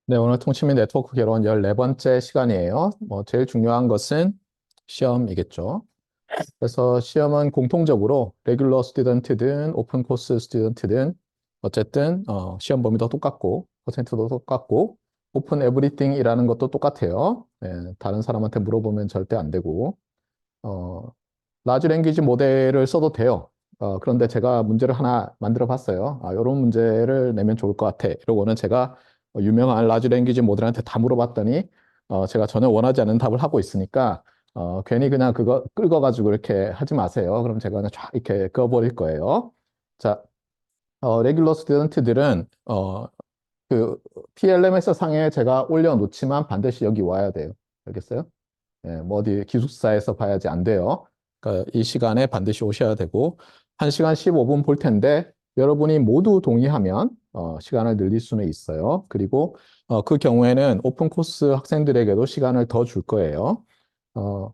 네, 오늘 통치민 네트워크 개론 14번째 시간이에요. 제일 중요한 것은 시험이겠죠. 그래서 시험은 공통적으로 레귤러 스튜던트든 오픈 코스 스튜던트든 어쨌든 시험 범위도 똑같고 퍼센트도 똑같고 오픈 에브리띵이라는 것도 똑같아요. 네, 다른 사람한테 물어보면 절대 안 되고 어, 라지 랭귀지 모델을 써도 돼요. 그런데 제가 문제를 하나 만들어 봤어요. 이런 문제를 내면 좋을 것 같아. 이러고는 제가 유명한 라지 랭귀지 모델한테 다 물어봤더니 제가 전혀 원하지 않는 답을 하고 있으니까 괜히 그냥 그거 긁어가지고 이렇게 하지 마세요. 그럼 제가 그냥 쫙 이렇게 그어버릴 거예요. 자, 레귤러 스튜던트들은 그 PLMS 상에 제가 올려놓지만 반드시 여기 와야 돼요. 알겠어요? 예, 뭐 어디 기숙사에서 봐야지 안 돼요. 그러니까 이 시간에 반드시 오셔야 되고 1시간 15분 볼 텐데 여러분이 모두 동의하면 시간을 늘릴 수는 있어요. 그리고 그 경우에는 오픈 코스 학생들에게도 시간을 더 줄 거예요. 어,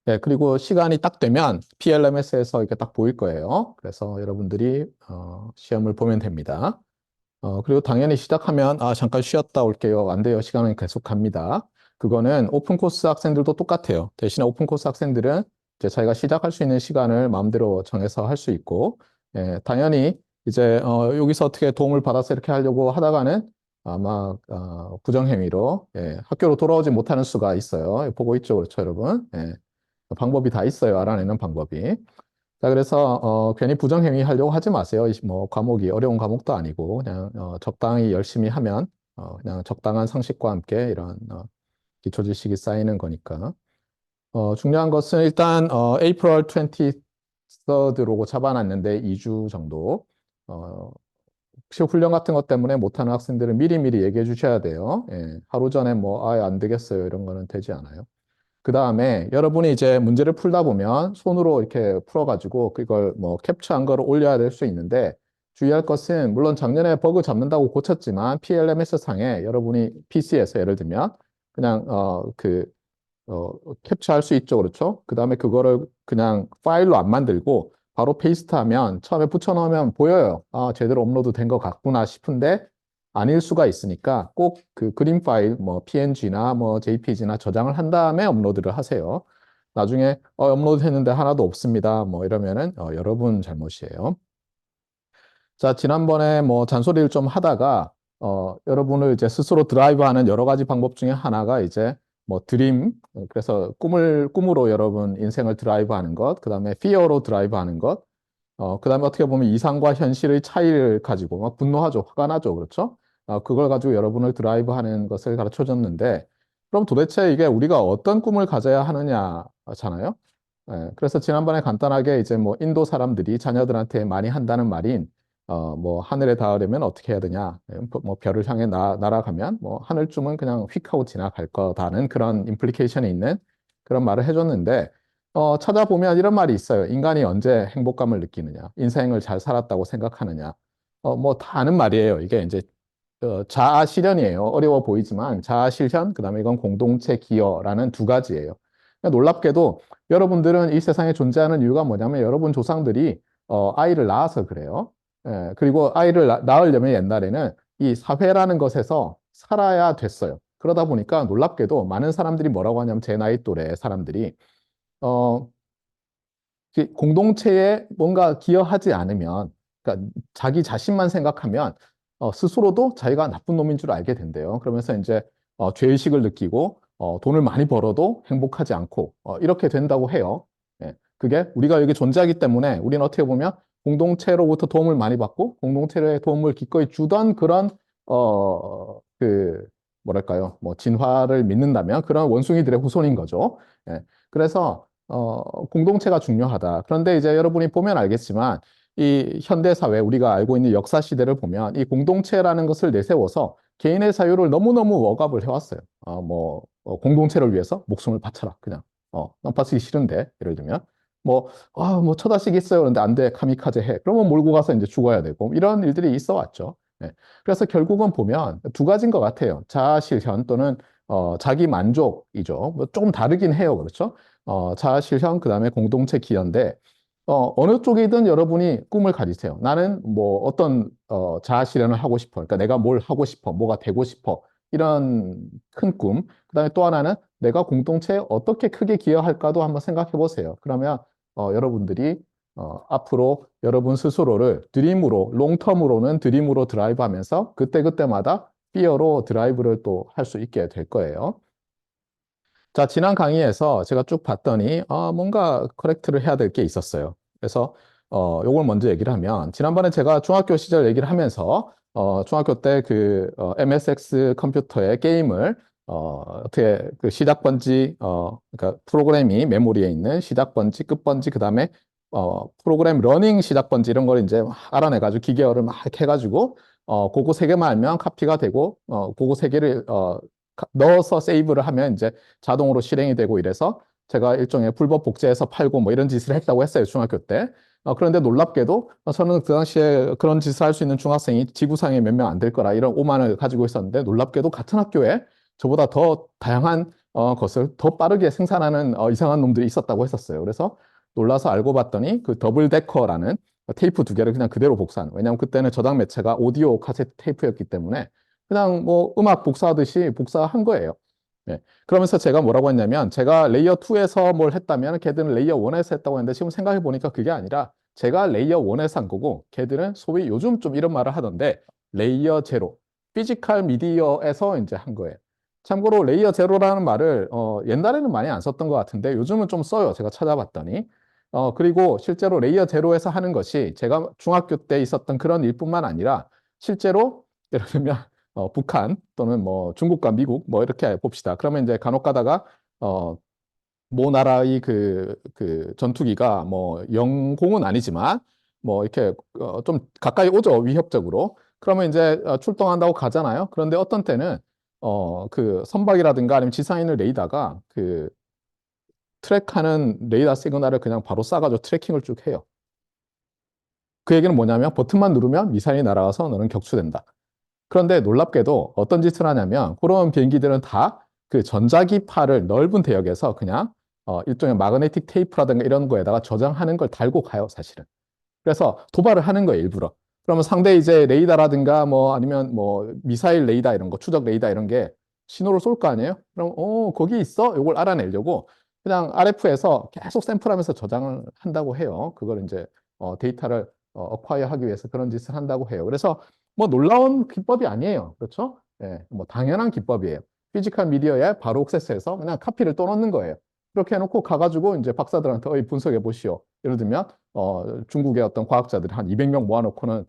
네, 그리고 시간이 딱 되면 PLMS에서 이렇게 딱 보일 거예요. 그래서 여러분들이 시험을 보면 됩니다. 그리고 당연히 시작하면, 잠깐 쉬었다 올게요. 안 돼요. 시간은 계속 갑니다. 그거는 오픈 코스 학생들도 똑같아요. 대신에 오픈 코스 학생들은 이제 자기가 시작할 수 있는 시간을 마음대로 정해서 할 수 있고, 예, 당연히 이제, 여기서 어떻게 도움을 받아서 이렇게 하려고 하다가는 아마, 부정행위로, 예, 학교로 돌아오지 못하는 수가 있어요. 보고 있죠. 그렇죠, 여러분? 예, 방법이 다 있어요. 알아내는 방법이. 자, 그래서 괜히 부정행위 하려고 하지 마세요. 뭐 과목이 어려운 과목도 아니고 그냥 적당히 열심히 하면 그냥 적당한 상식과 함께 이런 기초 지식이 쌓이는 거니까. 중요한 것은 일단 April 23rd로 잡아놨는데 2주 정도. 혹시 훈련 같은 것 때문에 못하는 학생들은 미리미리 얘기해 주셔야 돼요. 예, 하루 전에 뭐 안 되겠어요 이런 거는 되지 않아요. 그 다음에 여러분이 이제 문제를 풀다 보면 손으로 이렇게 풀어가지고 그걸 뭐 캡처한 거를 올려야 될 수 있는데 주의할 것은 물론 작년에 버그 잡는다고 고쳤지만 PLMS 상에 여러분이 PC에서 예를 들면 그냥 캡처할 수 있죠. 그렇죠? 그 다음에 그거를 그냥 파일로 안 만들고 바로 페이스트하면 처음에 붙여넣으면 보여요. 제대로 업로드 된 것 같구나 싶은데 아닐 수가 있으니까 꼭 그 그림 파일 뭐 PNG나 뭐 JPG나 저장을 한 다음에 업로드를 하세요. 나중에 업로드 했는데 하나도 없습니다. 뭐 이러면은 여러분 잘못이에요. 자, 지난번에 뭐 잔소리를 좀 하다가 여러분을 이제 스스로 드라이브하는 여러 가지 방법 중에 하나가 이제 뭐 드림, 그래서 꿈으로 여러분 인생을 드라이브하는 것, 그다음에 피어로 드라이브하는 것, 그다음에 어떻게 보면 이상과 현실의 차이를 가지고 막 분노하죠, 화가 나죠, 그렇죠? 그걸 가지고 여러분을 드라이브하는 것을 가르쳐 줬는데, 그럼 도대체 이게 우리가 어떤 꿈을 가져야 하느냐잖아요. 그래서 지난번에 간단하게 이제 뭐 인도 사람들이 자녀들한테 많이 한다는 말인 뭐 하늘에 닿으려면 어떻게 해야 되냐? 뭐 별을 향해 날아가면 뭐 하늘쯤은 그냥 휙 하고 지나갈 거다는 그런 임플리케이션이 있는 그런 말을 해줬는데 찾아보면 이런 말이 있어요. 인간이 언제 행복감을 느끼느냐? 인생을 잘 살았다고 생각하느냐? 뭐 다 아는 말이에요. 이게 이제 자아 실현이에요. 어려워 보이지만 자아 실현, 그다음에 이건 공동체 기여라는 두 가지예요. 그러니까 놀랍게도 여러분들은 이 세상에 존재하는 이유가 뭐냐면 여러분 조상들이 아이를 낳아서 그래요. 그리고 아이를 낳으려면 옛날에는 이 사회라는 것에서 살아야 됐어요. 그러다 보니까 놀랍게도 많은 사람들이 뭐라고 하냐면 제 나이 또래 사람들이 어, 공동체에 뭔가 기여하지 않으면, 그러니까 자기 자신만 생각하면 스스로도 자기가 나쁜 놈인 줄 알게 된대요. 그러면서 이제 죄의식을 느끼고 돈을 많이 벌어도 행복하지 않고 이렇게 된다고 해요. 예, 그게 우리가 여기 존재하기 때문에 우리는 어떻게 보면 공동체로부터 도움을 많이 받고 공동체의 도움을 기꺼이 주던 그런 그 뭐랄까요, 뭐 진화를 믿는다면 그런 원숭이들의 후손인 거죠. 예, 그래서 공동체가 중요하다. 그런데 이제 여러분이 보면 알겠지만 이 현대 사회 우리가 알고 있는 역사 시대를 보면 이 공동체라는 것을 내세워서 개인의 자유를 너무너무 억압을 해왔어요. 공동체를 위해서 목숨을 바쳐라. 그냥 난 바치기 싫은데 예를 들면 뭐 처다시기 있어요. 그런데 안 돼. 카미카제 해. 그러면 몰고 가서 이제 죽어야 되고 이런 일들이 있어 왔죠. 네. 그래서 결국은 보면 두 가지인 것 같아요. 자아 실현 또는 자기 만족이죠. 뭐 조금 다르긴 해요. 그렇죠? 자아 실현, 그 다음에 공동체 기여인데, 어느 쪽이든 여러분이 꿈을 가지세요. 나는 뭐 어떤 자아 실현을 하고 싶어. 그러니까 내가 뭘 하고 싶어, 뭐가 되고 싶어. 이런 큰 꿈. 그다음에 또 하나는 내가 공동체에 어떻게 크게 기여할까도 한번 생각해 보세요. 그러면 여러분들이 앞으로 여러분 스스로를 드림으로, 롱텀으로는 드림으로 드라이브하면서 그때그때마다 피어로 드라이브를 또 할 수 있게 될 거예요. 자, 지난 강의에서 제가 쭉 봤더니, 뭔가 커렉트를 해야 될 게 있었어요. 그래서, 요걸 먼저 얘기를 하면, 지난번에 제가 중학교 시절 얘기를 하면서, 중학교 때 MSX 컴퓨터의 게임을, 어떻게, 그 시작 번지, 그러니까 프로그램이 메모리에 있는 시작 번지, 끝 번지, 그 다음에, 프로그램 러닝 시작 번지 이런 걸 이제 막 알아내가지고 기계어를 막 해가지고, 그거 세 개만 알면 카피가 되고, 그거 세 개를, 넣어서 세이브를 하면 이제 자동으로 실행이 되고 이래서 제가 일종의 불법 복제해서 팔고 뭐 이런 짓을 했다고 했어요, 중학교 때. 그런데 놀랍게도 저는 그 당시에 그런 짓을 할 수 있는 중학생이 지구상에 몇 명 안 될 거라 이런 오만을 가지고 있었는데 놀랍게도 같은 학교에 저보다 더 다양한 것을 더 빠르게 생산하는 이상한 놈들이 있었다고 했었어요. 그래서 놀라서 알고 봤더니 그 더블 데커라는 테이프 두 개를 그냥 그대로 복사하는. 왜냐하면 그때는 저장 매체가 오디오 카세트 테이프였기 때문에 그냥 뭐 음악 복사하듯이 복사한 거예요. 예. 그러면서 제가 뭐라고 했냐면 제가 레이어 2에서 뭘 했다면 걔들은 레이어 1에서 했다고 했는데 지금 생각해 보니까 그게 아니라 제가 레이어 1에서 한 거고 걔들은 소위 요즘 좀 이런 말을 하던데 레이어 제로, 피지컬 미디어에서 이제 한 거예요. 참고로 레이어 제로라는 말을 옛날에는 많이 안 썼던 것 같은데 요즘은 좀 써요. 제가 찾아봤더니. 그리고 실제로 레이어 제로에서 하는 것이 제가 중학교 때 있었던 그런 일뿐만 아니라 실제로 예를 들면 북한 또는 뭐 중국과 미국 뭐 이렇게 봅시다. 그러면 이제 간혹 가다가 모 나라의 그 전투기가 뭐 영공은 아니지만 뭐 이렇게 좀 가까이 오죠. 위협적으로. 그러면 이제 출동한다고 가잖아요. 그런데 어떤 때는 그 선박이라든가 아니면 지상에 있는 레이더가 그 트랙하는 레이더 시그널을 그냥 바로 쏴가지고 트래킹을 쭉 해요. 그 얘기는 뭐냐면 버튼만 누르면 미사일이 날아가서 너는 격추된다. 그런데 놀랍게도 어떤 짓을 하냐면 그런 비행기들은 다 그 전자기파를 넓은 대역에서 그냥 일종의 마그네틱 테이프라든가 이런 거에다가 저장하는 걸 달고 가요, 사실은. 그래서 도발을 하는 거예요, 일부러. 그러면 상대 이제 레이더라든가 뭐 아니면 뭐 미사일 레이더 이런 거, 추적 레이더 이런 게 신호를 쏠 거 아니에요? 그럼 거기 있어? 이걸 알아내려고 그냥 RF에서 계속 샘플하면서 저장을 한다고 해요. 그걸 이제 데이터를 어콰이어 하기 위해서 그런 짓을 한다고 해요. 그래서 뭐 놀라운 기법이 아니에요. 그렇죠? 예, 뭐 당연한 기법이에요. 피지컬 미디어에 바로 액세스해서 그냥 카피를 떠넣는 거예요. 그렇게 해놓고 가가지고 이제 박사들한테 분석해 보시오. 예를 들면 중국의 어떤 과학자들이 한 200명 모아놓고는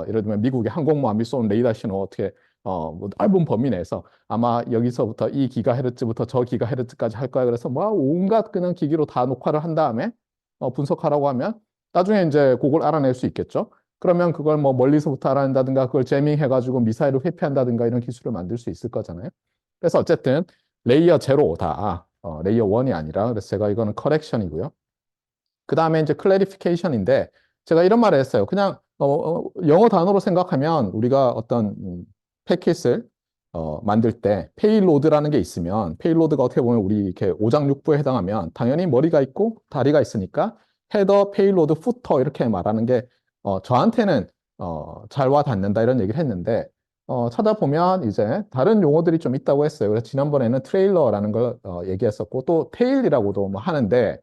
예를 들면 미국의 항공모함이 쏜 레이더 신호 어떻게 뭐 넓은 범위 내에서 아마 여기서부터 이 기가헤르츠부터 저 기가헤르츠까지 할 거야. 그래서 뭐 온갖 그냥 기기로 다 녹화를 한 다음에 분석하라고 하면 나중에 이제 그걸 알아낼 수 있겠죠. 그러면 그걸 뭐 멀리서부터 알아낸다든가 그걸 제밍해가지고 미사일을 회피한다든가 이런 기술을 만들 수 있을 거잖아요. 그래서 어쨌든 레이어 제로다. 레이어 1이 아니라 그래서 제가 이거는 커렉션이고요. 그 다음에 이제 클래리피케이션인데 제가 이런 말을 했어요. 그냥 영어 단어로 생각하면 우리가 어떤 패킷을 만들 때 페이로드라는 게 있으면 페이로드가 어떻게 보면 우리 이렇게 오장육부에 해당하면 당연히 머리가 있고 다리가 있으니까 헤더, 페이로드, 후터 이렇게 말하는 게 저한테는 잘 와닿는다 이런 얘기를 했는데 찾아보면 이제 다른 용어들이 좀 있다고 했어요. 그래서 지난번에는 트레일러라는 걸 얘기했었고 또 테일이라고도 뭐 하는데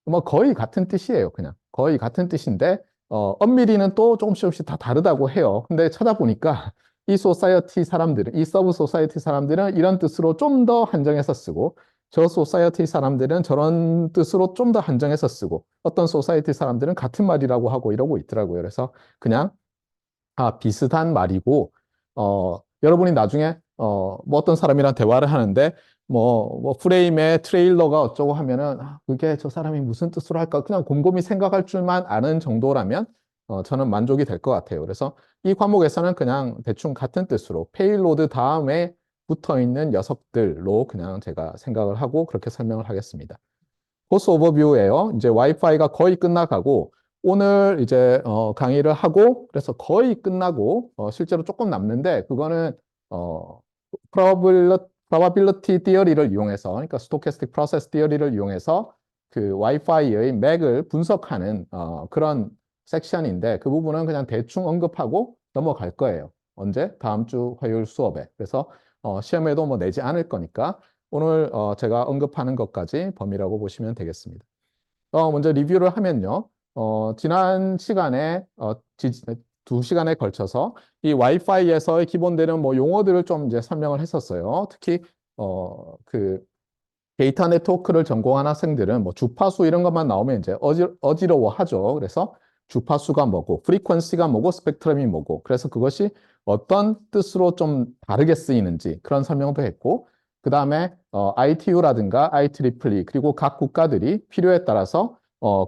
뭐 거의 같은 뜻이에요. 그냥 거의 같은 뜻인데 엄밀히는 또 조금씩 다 다르다고 해요. 근데 찾아보니까 이 소사이어티 사람들은 이 서브 소사이어티 사람들은 이런 뜻으로 좀 더 한정해서 쓰고 저 소사이어티 사람들은 저런 뜻으로 좀 더 한정해서 쓰고 어떤 소사이어티 사람들은 같은 말이라고 하고 이러고 있더라고요. 그래서 그냥 비슷한 말이고 여러분이 나중에 뭐 어떤 사람이랑 대화를 하는데 뭐 프레임에 트레일러가 어쩌고 하면은 그게 저 사람이 무슨 뜻으로 할까 그냥 곰곰이 생각할 줄만 아는 정도라면 저는 만족이 될 것 같아요. 그래서 이 과목에서는 그냥 대충 같은 뜻으로 페일로드 다음에 붙어 있는 녀석들로 그냥 제가 생각을 하고 그렇게 설명을 하겠습니다. 코스 오버뷰예요. 이제 와이파이가 거의 끝나가고 오늘 이제 강의를 하고 그래서 거의 끝나고 실제로 조금 남는데 그거는 어, probability theory를 이용해서 그러니까 스토캐스틱 프로세스 티어리를 이용해서 그 와이파이의 맥을 분석하는 그런 섹션인데 그 부분은 그냥 대충 언급하고 넘어갈 거예요. 언제? 다음 주 화요일 수업에. 그래서 시험에도 뭐 내지 않을 거니까 오늘 제가 언급하는 것까지 범위라고 보시면 되겠습니다. 먼저 리뷰를 하면요. 지난 시간에 2시간에 걸쳐서 이 와이파이에서의 기본되는 뭐 용어들을 좀 이제 설명을 했었어요. 특히 그 데이터 네트워크를 전공한 학생들은 뭐 주파수 이런 것만 나오면 이제 어지러워하죠. 그래서 주파수가 뭐고, 프리퀀시가 뭐고, 스펙트럼이 뭐고, 그래서 그것이 어떤 뜻으로 좀 다르게 쓰이는지 그런 설명도 했고, 그 다음에 ITU라든가 IEEE 그리고 각 국가들이 필요에 따라서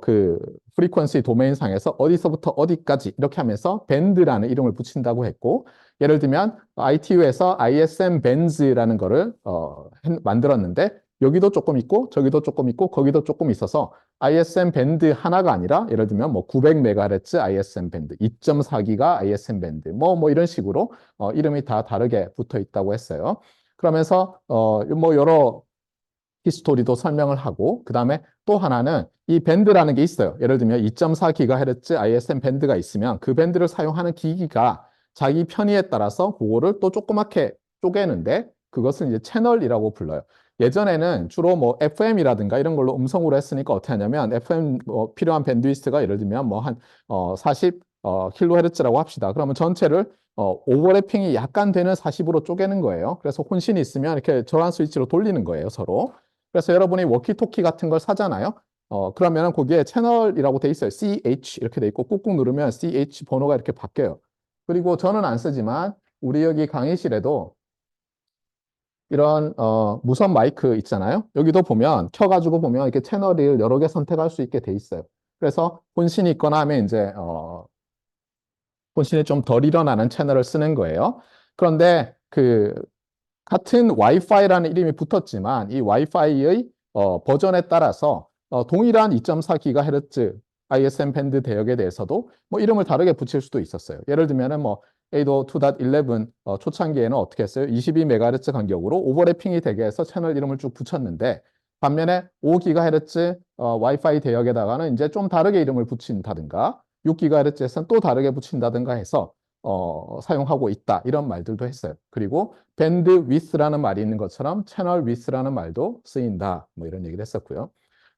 그 프리퀀시 도메인 상에서 어디서부터 어디까지 이렇게 하면서 밴드라는 이름을 붙인다고 했고, 예를 들면 ITU에서 ISM 밴즈라는 거를 만들었는데 여기도 조금 있고 저기도 조금 있고 거기도 조금 있어서 ISM 밴드 하나가 아니라 예를 들면 뭐 900MHz ISM 밴드, 2.4기가 ISM 밴드 뭐 이런 식으로 이름이 다 다르게 붙어 있다고 했어요. 그러면서 뭐 여러 히스토리도 설명을 하고 그다음에 또 하나는 이 밴드라는 게 있어요. 예를 들면 2.4GHz ISM 밴드가 있으면 그 밴드를 사용하는 기기가 자기 편의에 따라서 그거를 또 조그맣게 쪼개는데 그것을 이제 채널이라고 불러요. 예전에는 주로 뭐 FM이라든가 이런 걸로 음성으로 했으니까 어떻게 하냐면 FM 필요한 밴드위스트가 예를 들면 뭐 한 40 킬로헤르츠라고 합시다. 그러면 전체를 오버래핑이 약간 되는 40으로 쪼개는 거예요. 그래서 혼신이 있으면 이렇게 전환 스위치로 돌리는 거예요, 서로. 그래서 여러분이 워키토키 같은 걸 사잖아요. 그러면은 거기에 채널이라고 돼 있어요. CH 이렇게 돼 있고 꾹꾹 누르면 CH 번호가 이렇게 바뀌어요. 그리고 저는 안 쓰지만 우리 여기 강의실에도 이런 무선 마이크 있잖아요. 여기도 보면 켜가지고 보면 이렇게 채널을 여러 개 선택할 수 있게 돼 있어요. 그래서 혼신이 있거나 하면 이제 혼신이 좀 덜 일어나는 채널을 쓰는 거예요. 그런데 그 같은 와이파이라는 이름이 붙었지만 이 와이파이의 버전에 따라서 동일한 2.4GHz ISM 밴드 대역에 대해서도 뭐 이름을 다르게 붙일 수도 있었어요. 예를 들면은 뭐 802.11 초창기에는 어떻게 했어요? 22MHz 간격으로 오버래핑이 되게 해서 채널 이름을 쭉 붙였는데 반면에 5GHz 와이파이 대역에다가는 이제 좀 다르게 이름을 붙인다든가 6GHz에서는 또 다르게 붙인다든가 해서 사용하고 있다 이런 말들도 했어요. 그리고 밴드 위스라는 말이 있는 것처럼 채널 위스라는 말도 쓰인다 뭐 이런 얘기를 했었고요.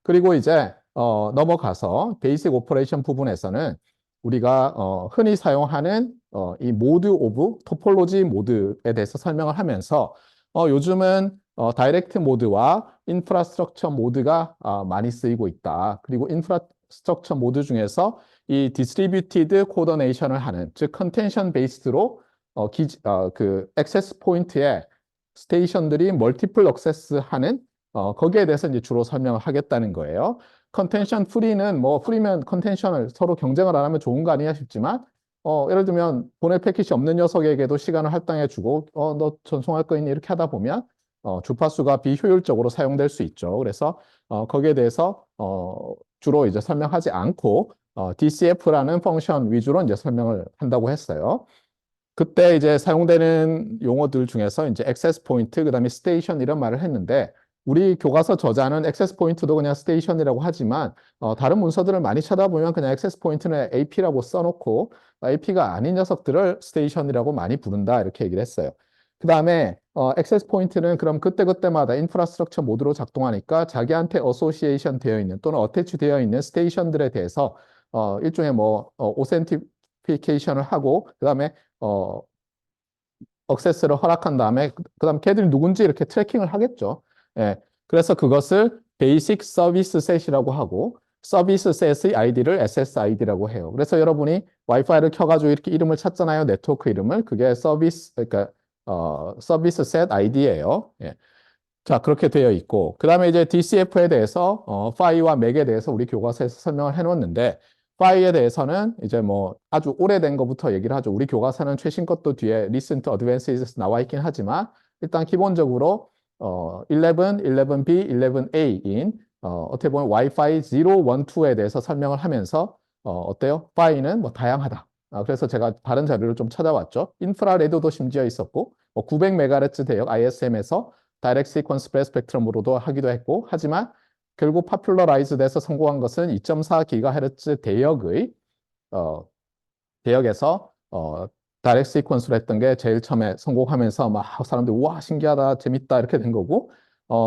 그리고 이제 넘어가서 베이직 오퍼레이션 부분에서는 우리가 흔히 사용하는 이 모드 오브 토폴로지 모드에 대해서 설명을 하면서 요즘은 다이렉트 모드와 인프라스트럭처 모드가 많이 쓰이고 있다. 그리고 인프라스트럭처 모드 중에서 이 디스트리뷰티드 코어디네이션을 하는 즉 컨텐션 베이스로 그 액세스 포인트에 스테이션들이 멀티플 액세스하는 거기에 대해서 이제 주로 설명을 하겠다는 거예요. 컨텐션 프리는 뭐 프리면 컨텐션을 서로 경쟁을 안 하면 좋은 거 아니냐 싶지만 예를 들면 보낼 패킷이 없는 녀석에게도 시간을 할당해 주고 너 전송할 거 있니 이렇게 하다 보면 주파수가 비효율적으로 사용될 수 있죠. 그래서 거기에 대해서 주로 이제 설명하지 않고 DCF라는 펑션 위주로 이제 설명을 한다고 했어요. 그때 이제 사용되는 용어들 중에서 이제 액세스 포인트, 그다음에 스테이션 이런 말을 했는데 우리 교과서 저자는 액세스 포인트도 그냥 스테이션이라고 하지만 다른 문서들을 많이 찾아보면 그냥 액세스 포인트는 AP라고 써놓고 AP가 아닌 녀석들을 스테이션이라고 많이 부른다 이렇게 얘기를 했어요. 그다음에 액세스 포인트는 그럼 그때그때마다 인프라스트럭처 모드로 작동하니까 자기한테 어소시에이션 되어 있는 또는 어태치 되어 있는 스테이션들에 대해서 일종의 뭐 오센티피케이션을 하고 그다음에 액세스를 허락한 다음에 그다음 걔들이 누군지 이렇게 트래킹을 하겠죠. 예. 그래서 그것을 베이직 서비스 셋이라고 하고 서비스 셋의 아이디를 SSID라고 해요. 그래서 여러분이 와이파이를 켜가지고 이렇게 이름을 찾잖아요. 네트워크 이름을. 그게 서비스 그러니까 서비스 셋 아이디예요. 예. 자, 그렇게 되어 있고, 그 다음에 이제 DCF에 대해서, 파이와 맥에 대해서 우리 교과서에서 설명을 해놓았는데, 파이에 대해서는 이제 뭐 아주 오래된 것부터 얘기를 하죠. 우리 교과서는 최신 것도 뒤에 Recent Advances 나와 있긴 하지만, 일단 기본적으로, 11, 11B, 11A인, 어떻게 보면 Wi-Fi 0, 1, 2에 대해서 설명을 하면서, 어때요? 파이는 뭐 다양하다. 그래서 제가 다른 자료를 좀 찾아왔죠. 인프라레드도 심지어 있었고, 900MHz 대역 ISM에서 다이렉트 시퀀스 스프레드 스펙트럼으로도 하기도 했고 하지만 결국 파퓰러라이즈 돼서 성공한 것은 2.4GHz 대역에서 다이렉트 시퀀스로 했던 게 제일 처음에 성공하면서 막 사람들이 우와 신기하다 재밌다 이렇게 된 거고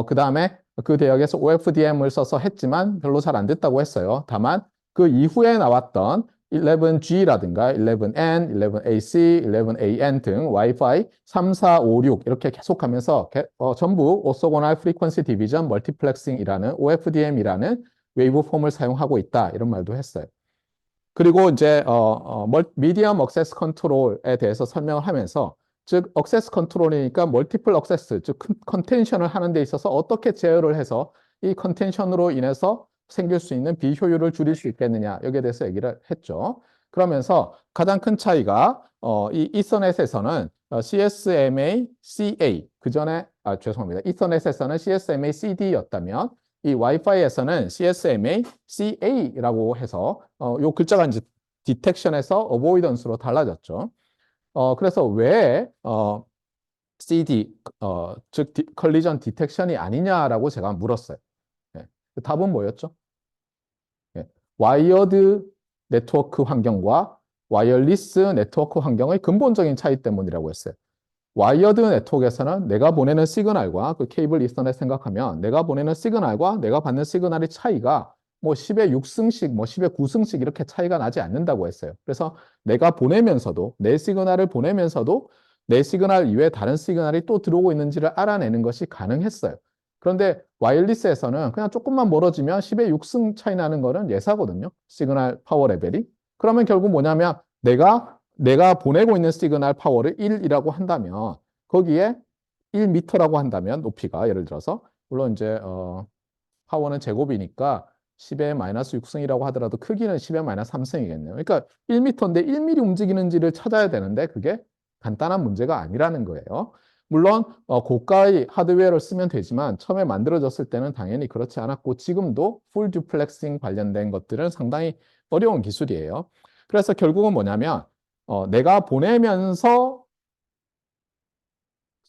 그 다음에 그 대역에서 OFDM을 써서 했지만 별로 잘 안 됐다고 했어요. 다만 그 이후에 나왔던 11G라든가 11N, 11AC, 11AN 등 와이파이 3, 4, 5, 6 이렇게 계속하면서 전부 오소고널 프리퀀시 디비전 멀티플렉싱이라는 OFDM이라는 웨이브 폼을 사용하고 있다 이런 말도 했어요. 그리고 이제 미디엄 억세스 컨트롤에 대해서 설명을 하면서 즉 억세스 컨트롤이니까 멀티플 억세스 즉 컨텐션을 하는 데 있어서 어떻게 제어를 해서 이 컨텐션으로 인해서 생길 수 있는 비효율을 줄일 수 있겠느냐 여기에 대해서 얘기를 했죠. 그러면서 가장 큰 차이가 이 이서넷에서는 CSMA CA 그 전에 죄송합니다. 이서넷에서는 CSMA CD였다면 이 와이파이에서는 CSMA CA라고 해서 요 글자가 이제 디텍션에서 어보이던스로 달라졌죠. 그래서 왜 CD 즉 컬리전 디텍션이 아니냐라고 제가 물었어요. 예. 답은 뭐였죠? 예. 와이어드 네트워크 환경과 와이어리스 네트워크 환경의 근본적인 차이 때문이라고 했어요. 와이어드 네트워크에서는 내가 보내는 시그널과 그 케이블 이서넷 생각하면 내가 보내는 시그널과 내가 받는 시그널의 차이가 뭐 10의 6승씩, 뭐 10의 9승씩 이렇게 차이가 나지 않는다고 했어요. 그래서 내가 보내면서도 내 시그널을 보내면서도 내 시그널 이외에 다른 시그널이 또 들어오고 있는지를 알아내는 것이 가능했어요. 그런데 와이어리스에서는 그냥 조금만 멀어지면 10의 6승 차이 나는 거는 예사거든요. 시그널 파워 레벨이. 그러면 결국 뭐냐면 내가 보내고 있는 시그널 파워를 1이라고 한다면 거기에 1m라고 한다면 높이가 예를 들어서 물론 이제 파워는 제곱이니까 10의 마이너스 6승이라고 하더라도 크기는 10의 마이너스 3승이겠네요. 그러니까 1m인데 1mm 움직이는지를 찾아야 되는데 그게 간단한 문제가 아니라는 거예요. 물론 고가의 하드웨어를 쓰면 되지만 처음에 만들어졌을 때는 당연히 그렇지 않았고 지금도 풀 듀플렉싱 관련된 것들은 상당히 어려운 기술이에요. 그래서 결국은 뭐냐면 내가 보내면서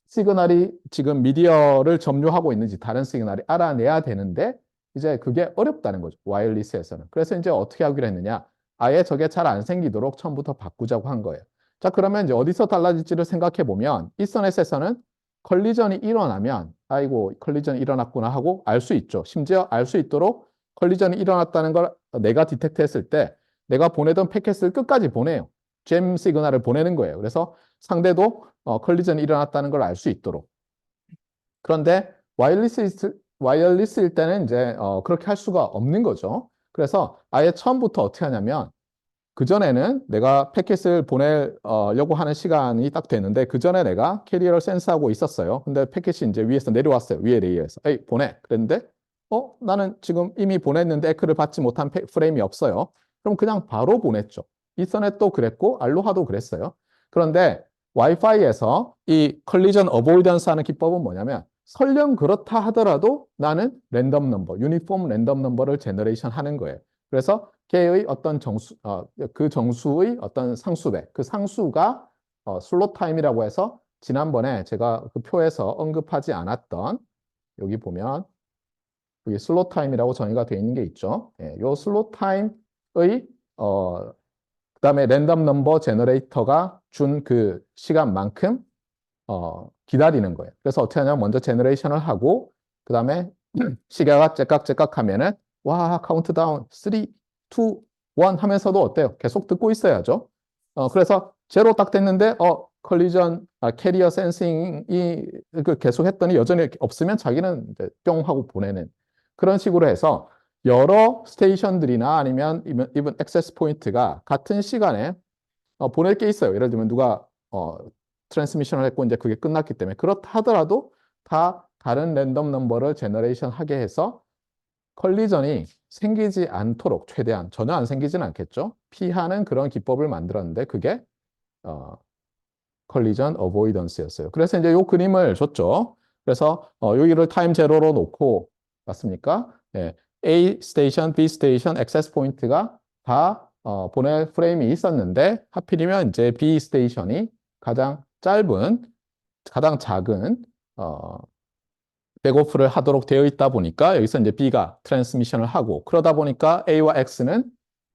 시그널이 지금 미디어를 점유하고 있는지 다른 시그널이 알아내야 되는데 이제 그게 어렵다는 거죠. 와이어리스에서는. 그래서 이제 어떻게 하기로 했느냐. 아예 저게 잘 안 생기도록 처음부터 바꾸자고 한 거예요. 자, 그러면 이제 어디서 달라질지를 생각해 보면 이서넷에서는 컬리전이 일어나면 아이고 컬리전이 일어났구나 하고 알 수 있죠. 심지어 알 수 있도록 컬리전이 일어났다는 걸 내가 디텍트 했을 때 내가 보내던 패킷을 끝까지 보내요. 잼 시그널을 보내는 거예요. 그래서 상대도 컬리전이 일어났다는 걸 알 수 있도록. 그런데 와이어리스일 때는 이제 그렇게 할 수가 없는 거죠. 그래서 아예 처음부터 어떻게 하냐면 그전에는 내가 패킷을 보내려고 하는 시간이 딱 되는데 그전에 내가 캐리어를 센스하고 있었어요. 근데 패킷이 이제 위에서 내려왔어요. 위에 레이어에서. 에이, 보내. 그랬는데 나는 지금 이미 보냈는데 에크를 받지 못한 프레임이 없어요. 그럼 그냥 바로 보냈죠. 이서넷도 그랬고 알로하도 그랬어요. 그런데 와이파이에서 이 컬리전 어보이던스 하는 기법은 뭐냐면 설령 그렇다 하더라도 나는 랜덤 넘버, 유니폼 랜덤 넘버를 제너레이션 하는 거예요. 그래서 걔의 어떤 그 정수의 어떤 상수배, 그 상수가 슬롯 타임이라고 해서 지난번에 제가 그 표에서 언급하지 않았던 여기 보면 여기 슬롯 타임이라고 정의가 되어 있는 게 있죠. 예, 요 슬롯 타임의 그다음에 랜덤 넘버 제너레이터가 준 그 시간만큼 기다리는 거예요. 그래서 어떻게 하냐면 먼저 제너레이션을 하고 그다음에 시계가 째깍째깍 하면은 와 카운트다운 3, 2, 1 하면서도 어때요? 계속 듣고 있어야죠. 그래서 제로 딱 됐는데 컬리전 캐리어 센싱이 계속 했더니 여전히 없으면 자기는 이제 뿅 하고 보내는 그런 식으로 해서 여러 스테이션들이나 아니면 이번 액세스 포인트가 같은 시간에 보낼 게 있어요. 예를 들면 누가 트랜스미션을 했고 이제 그게 끝났기 때문에 그렇다 하더라도 다 다른 랜덤 넘버를 제너레이션 하게 해서 컬리전이 생기지 않도록 최대한 전혀 안 생기지는 않겠죠. 피하는 그런 기법을 만들었는데 그게 컬리전 어보이던스였어요. 그래서 이제 요 그림을 줬죠. 그래서 여기를 타임 제로로 놓고 맞습니까? 네. A 스테이션, B 스테이션, 액세스 포인트가 다 보낼 프레임이 있었는데 하필이면 이제 B 스테이션이 가장 짧은, 가장 작은 백오프를 하도록 되어 있다 보니까 여기서 이제 B가 트랜스미션을 하고 그러다 보니까 A와 X는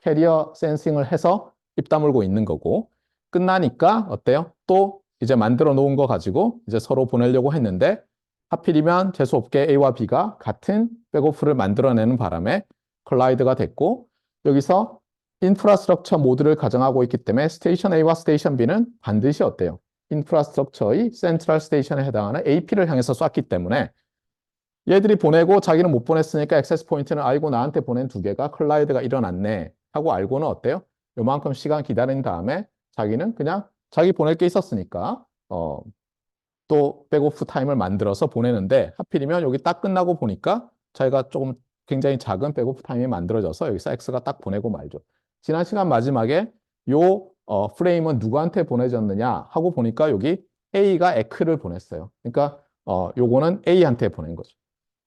캐리어 센싱을 해서 입 다물고 있는 거고 끝나니까 어때요? 또 이제 만들어 놓은 거 가지고 이제 서로 보내려고 했는데 하필이면 재수없게 A와 B가 같은 백오프를 만들어내는 바람에 컬라이드가 됐고 여기서 인프라스트럭처 모드를 가정하고 있기 때문에 스테이션 A와 스테이션 B는 반드시 어때요? 인프라스트럭처의 센트럴 스테이션에 해당하는 AP를 향해서 쐈기 때문에 얘들이 보내고 자기는 못 보냈으니까 액세스 포인트는 알고 나한테 보낸 두 개가 컬라이드가 일어났네 하고 알고는 어때요? 요만큼 시간 기다린 다음에 자기는 그냥 자기 보낼 게 있었으니까 또 백오프 타임을 만들어서 보내는데 하필이면 여기 딱 끝나고 보니까 자기가 조금 굉장히 작은 백오프 타임이 만들어져서 여기서 X가 딱 보내고 말죠. 지난 시간 마지막에 요 프레임은 누구한테 보내졌느냐 하고 보니까 여기 A가 에크를 보냈어요. 그러니까 요거는 A한테 보낸 거죠.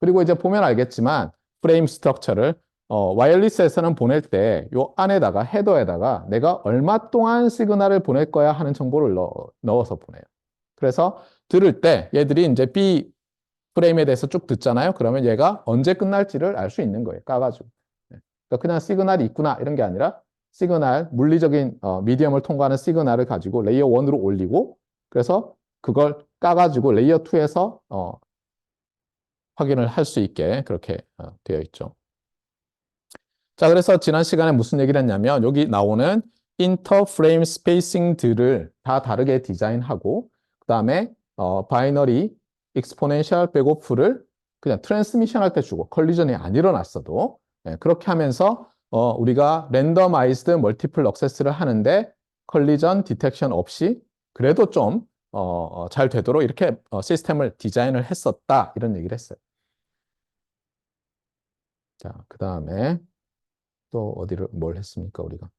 그리고 이제 보면 알겠지만 프레임 스트럭처를 와이어리스에서는 보낼 때 요 안에다가 헤더에다가 내가 얼마 동안 시그널을 보낼 거야 하는 정보를 넣어서 보내요. 그래서 들을 때 얘들이 이제 B 프레임에 대해서 쭉 듣잖아요. 그러면 얘가 언제 끝날지를 알 수 있는 거예요. 까가지고. 그러니까 그냥 시그널이 있구나 이런 게 아니라 시그널, 물리적인 미디엄을 통과하는 시그널을 가지고 레이어 1으로 올리고 그래서 그걸 까가지고 레이어 2에서 확인을 할 수 있게 그렇게 되어 있죠. 자, 그래서 지난 시간에 무슨 얘기를 했냐면 여기 나오는 인터프레임 스페이싱들을 다 다르게 디자인하고 그 다음에 바이너리 익스포넨셜 백오프를 그냥 트랜스미션 할 때 주고 컬리전이 안 일어났어도 그렇게 하면서 우리가 랜더마이즈드 멀티플 억세스를 하는데 컬리전 디텍션 없이 그래도 좀 잘 되도록 이렇게 시스템을 디자인을 했었다 이런 얘기를 했어요. 자, 그 다음에 또 어디를 뭘 했습니까 우리가?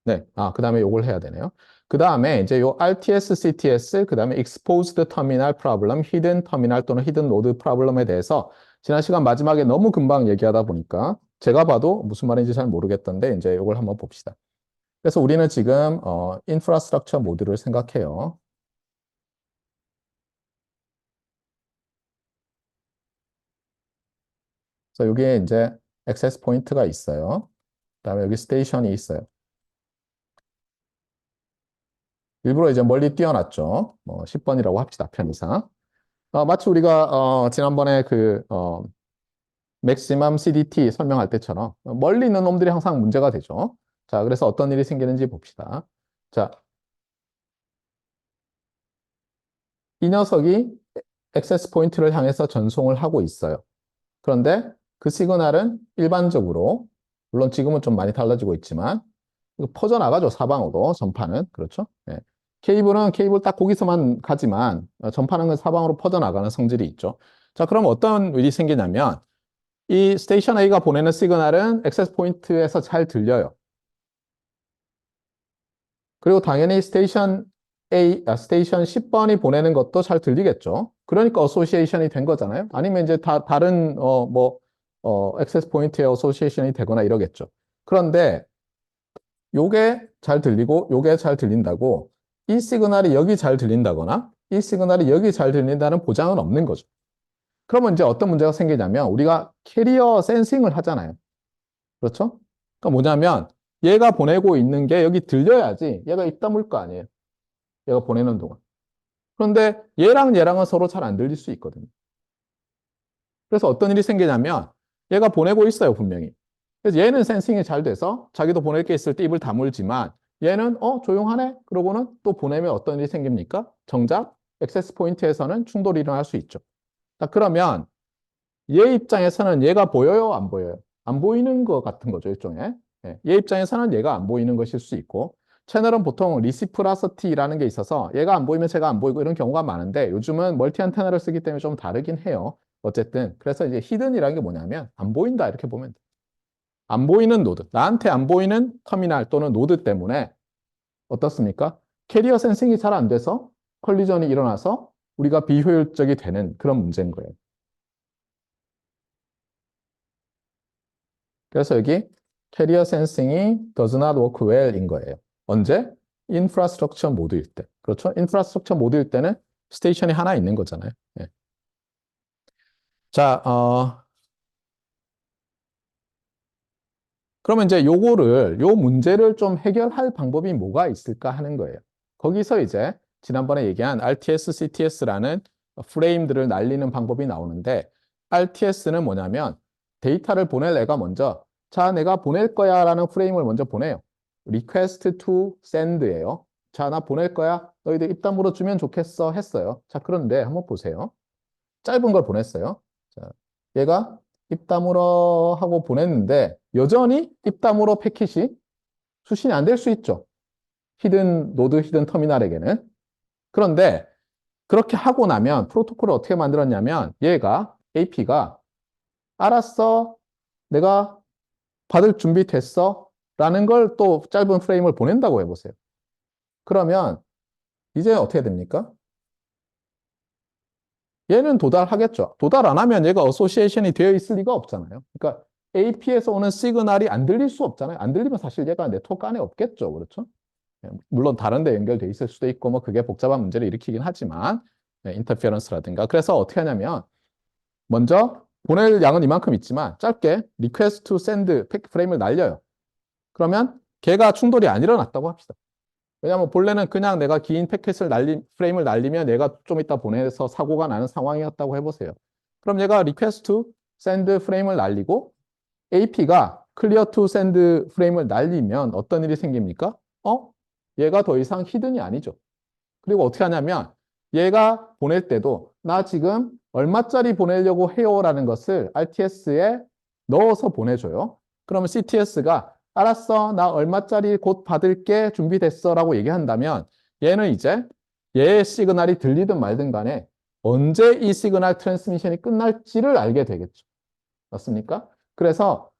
네, 그 다음에 요걸 해야 되네요. 그 다음에 이제 요 RTS, CTS, 그 다음에 Exposed Terminal Problem, Hidden Terminal 또는 Hidden Node Problem에 대해서 지난 시간 마지막에 너무 금방 얘기하다 보니까 제가 봐도 무슨 말인지 잘 모르겠던데 이제 요걸 한번 봅시다. 그래서 우리는 지금 인프라스트럭처 모드를 생각해요. 그래서 여기에 이제 액세스 포인트가 있어요. 그다음에 여기 스테이션이 있어요. 일부러 이제 멀리 띄워놨죠. 10번이라고 합시다. 편의상. 마치 우리가 지난번에 그 맥시멈 CDT 설명할 때처럼 멀리 있는 놈들이 항상 문제가 되죠. 자, 그래서 어떤 일이 생기는지 봅시다. 자, 이 녀석이 액세스 포인트를 향해서 전송을 하고 있어요. 그런데 그 시그널은 일반적으로 물론 지금은 좀 많이 달라지고 있지만 이거 퍼져나가죠. 사방으로 전파는. 그렇죠? 네. 케이블은 케이블 딱 거기서만 가지만 전파는 사방으로 퍼져나가는 성질이 있죠. 자, 그럼 어떤 일이 생기냐면 이 스테이션 A가 보내는 시그널은 액세스 포인트에서 잘 들려요. 그리고 당연히 스테이션 스테이션 10번이 보내는 것도 잘 들리겠죠. 그러니까 어소시에이션이 된 거잖아요. 아니면 이제 다른 액세스 포인트에 어소시에이션이 되거나 이러겠죠. 그런데 요게 잘 들리고 요게 잘 들린다고 이 시그널이 여기 잘 들린다거나 이 시그널이 여기 잘 들린다는 보장은 없는 거죠. 그러면 이제 어떤 문제가 생기냐면 우리가 캐리어 센싱을 하잖아요. 그렇죠? 그러니까 뭐냐면 얘가 보내고 있는 게 여기 들려야지 얘가 입 다물 거 아니에요. 얘가 보내는 동안. 그런데 얘랑 얘랑은 서로 잘 안 들릴 수 있거든요. 그래서 어떤 일이 생기냐면 얘가 보내고 있어요, 분명히. 그래서 얘는 센싱이 잘 돼서 자기도 보낼 게 있을 때 입을 다물지만 얘는 조용하네? 그러고는 또 보내면 어떤 일이 생깁니까? 정작 액세스 포인트에서는 충돌이 일어날 수 있죠. 자, 그러면 얘 입장에서는 얘가 보여요? 안 보여요? 안 보이는 것 같은 거죠, 일종의. 얘 입장에서는 얘가 안 보이는 것일 수 있고 채널은 보통 리시프라서티라는 게 있어서 얘가 안 보이면 제가 안 보이고 이런 경우가 많은데 요즘은 멀티 안테나를 쓰기 때문에 좀 다르긴 해요. 어쨌든 그래서 이제 히든이라는 게 뭐냐면 안 보인다 이렇게 보면 돼. 안 보이는 노드, 나한테 안 보이는 터미널 또는 노드 때문에 어떻습니까? 캐리어 센싱이 잘 안 돼서 컬리전이 일어나서 우리가 비효율적이 되는 그런 문제인 거예요. 그래서 여기 캐리어 센싱이 does not work well인 거예요. 언제? 인프라스트럭처 모드일 때. 그렇죠? 인프라스트럭처 모드일 때는 스테이션이 하나 있는 거잖아요. 예. 자, 그러면 이제 요 문제를 좀 해결할 방법이 뭐가 있을까 하는 거예요. 거기서 이제 지난번에 얘기한 RTS, CTS라는 프레임들을 날리는 방법이 나오는데, RTS는 뭐냐면 데이터를 보낼 애가 먼저, 자, 내가 보낼 거야 라는 프레임을 먼저 보내요. request to send예요. 자, 나 보낼 거야. 너희들 입단 물어주면 좋겠어 했어요. 자, 그런데 한번 보세요. 짧은 걸 보냈어요. 자, 얘가 입다물어 하고 보냈는데 여전히 입다물어 패킷이 수신이 안 될 수 있죠. 히든 노드, 히든 터미널에게는. 그런데 그렇게 하고 나면 프로토콜을 어떻게 만들었냐면 얘가 AP가 알았어, 내가 받을 준비 됐어 라는 걸 또 짧은 프레임을 보낸다고 해보세요. 그러면 이제 어떻게 됩니까? 얘는 도달하겠죠. 도달 안 하면 얘가 어소시에이션이 되어 있을 리가 없잖아요. 그러니까 AP에서 오는 시그널이 안 들릴 수 없잖아요. 안 들리면 사실 얘가 네트워크 안에 없겠죠. 그렇죠? 물론 다른 데 연결돼 있을 수도 있고 뭐 그게 복잡한 문제를 일으키긴 하지만 인터피어런스라든가. 그래서 어떻게 하냐면 먼저 보낼 양은 이만큼 있지만 짧게 request to send 프레임을 날려요. 그러면 걔가 충돌이 안 일어났다고 합시다. 왜냐하면 본래는 그냥 내가 긴 패킷을 프레임을 날리면 얘가 좀 이따 보내서 사고가 나는 상황이었다고 해보세요. 그럼 얘가 request to send 프레임을 날리고 AP가 clear to send 프레임을 날리면 어떤 일이 생깁니까? 얘가 더 이상 히든이 아니죠. 그리고 어떻게 하냐면 얘가 보낼 때도 나 지금 얼마짜리 보내려고 해요라는 것을 RTS에 넣어서 보내줘요. 그러면 CTS가 알았어, 나 얼마짜리 곧 받을게, 준비됐어 라고 얘기한다면 얘는 이제 얘의 시그널이 들리든 말든 간에 언제 이 시그널 트랜스미션이 끝날지를 알게 되겠죠. 맞습니까? 그래서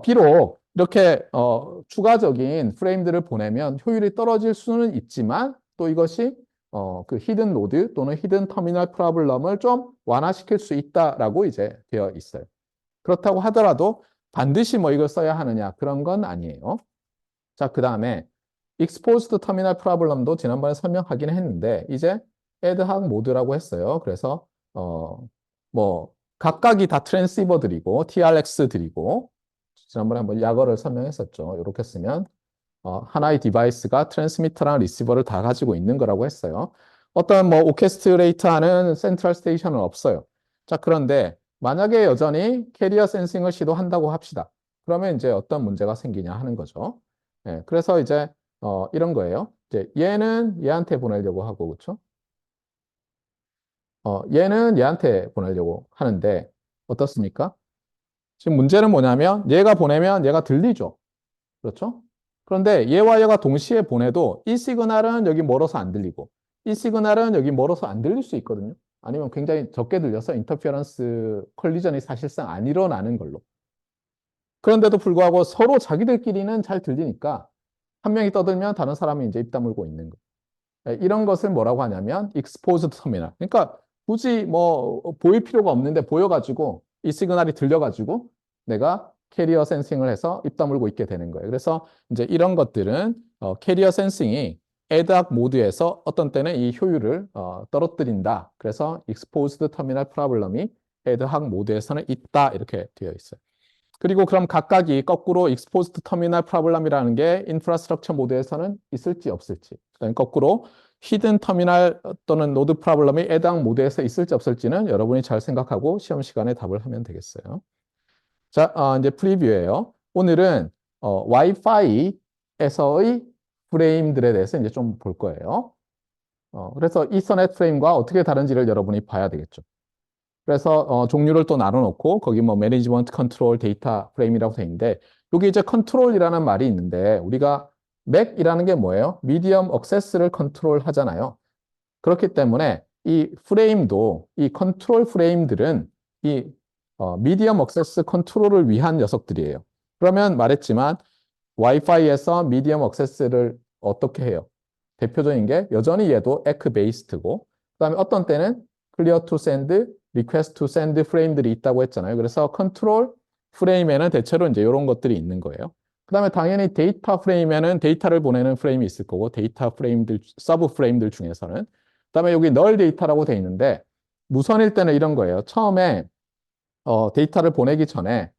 비록 이렇게 추가적인 프레임들을 보내면 효율이 떨어질 수는 있지만 또 이것이 그 히든 노드 또는 히든 터미널 프로블럼을 좀 완화시킬 수 있다라고 이제 되어 있어요. 그렇다고 하더라도 반드시 뭐 이걸 써야 하느냐 그런 건 아니에요. 자, 그 다음에 exposed terminal problem도 지난번에 설명하긴 했는데 이제 ad hoc 모드라고 했어요. 그래서 뭐 각각이 다 트랜시버들이고 TRX들이고 지난번에 한번 약어를 설명했었죠. 이렇게 쓰면 하나의 디바이스가 트랜스미터랑 리시버를 다 가지고 있는 거라고 했어요. 어떤 뭐 오케스트레이터하는 센트럴 스테이션은 없어요. 자, 그런데 만약에 여전히 캐리어 센싱을 시도한다고 합시다. 그러면 이제 어떤 문제가 생기냐 하는 거죠. 예, 그래서 이제 이런 거예요. 이제 얘는 얘한테 보내려고 하고 그렇죠? 얘는 얘한테 보내려고 하는데 어떻습니까? 지금 문제는 뭐냐면 얘가 보내면 얘가 들리죠. 그렇죠? 그런데 얘와 얘가 동시에 보내도 이 시그널은 여기 멀어서 안 들리고 이 시그널은 여기 멀어서 안 들릴 수 있거든요. 아니면 굉장히 적게 들려서 인터피어런스 콜리전이 사실상 안 일어나는 걸로. 그런데도 불구하고 서로 자기들끼리는 잘 들리니까 한 명이 떠들면 다른 사람이 이제 입 다물고 있는 거. 이런 것을 뭐라고 하냐면 exposed terminal. 그러니까 굳이 뭐 보일 필요가 없는데 보여가지고 이 시그널이 들려가지고 내가 캐리어 센싱을 해서 입 다물고 있게 되는 거예요. 그래서 이제 이런 것들은 캐리어 센싱이 ADAC 모드에서 어떤 때는 이 효율을 떨어뜨린다. 그래서 exposed terminal problem이 ADAC 모드에서는 있다. 이렇게 되어 있어요. 그리고 그럼 각각이 거꾸로 exposed terminal problem이라는 게 infrastructure 모드에서는 있을지 없을지. 거꾸로 hidden terminal 또는 node problem이 ADAC 모드에서 있을지 없을지는 여러분이 잘 생각하고 시험 시간에 답을 하면 되겠어요. 자, 이제 프리뷰예요. 오늘은 와이파이에서의 프레임들에 대해서 이제 좀 볼 거예요. 그래서 이서넷 프레임과 어떻게 다른지를 여러분이 봐야 되겠죠. 그래서 종류를 또 나눠놓고 거기 뭐 매니지먼트 컨트롤 데이터 프레임이라고 돼 있는데 여기 이제 컨트롤이라는 말이 있는데 우리가 맥이라는 게 뭐예요? 미디엄 억세스를 컨트롤 하잖아요. 그렇기 때문에 이 프레임도 이 컨트롤 프레임들은 이 미디엄 억세스 컨트롤을 위한 녀석들이에요. 그러면 말했지만 와이파이에서 미디엄 억세스를 어떻게 해요? 대표적인 게 여전히 얘도 에크 베이스드고 그다음에 어떤 때는 클리어 투 샌드, 리퀘스트 투 샌드 프레임들이 있다고 했잖아요. 그래서 컨트롤 프레임에는 대체로 이제 이런 것들이 있는 거예요. 그다음에 당연히 데이터 프레임에는 데이터를 보내는 프레임이 있을 거고 데이터 프레임들, 서브 프레임들 중에서는 그다음에 여기 널 데이터라고 돼 있는데 무선일 때는 이런 거예요. 처음에 데이터를 보내기 전에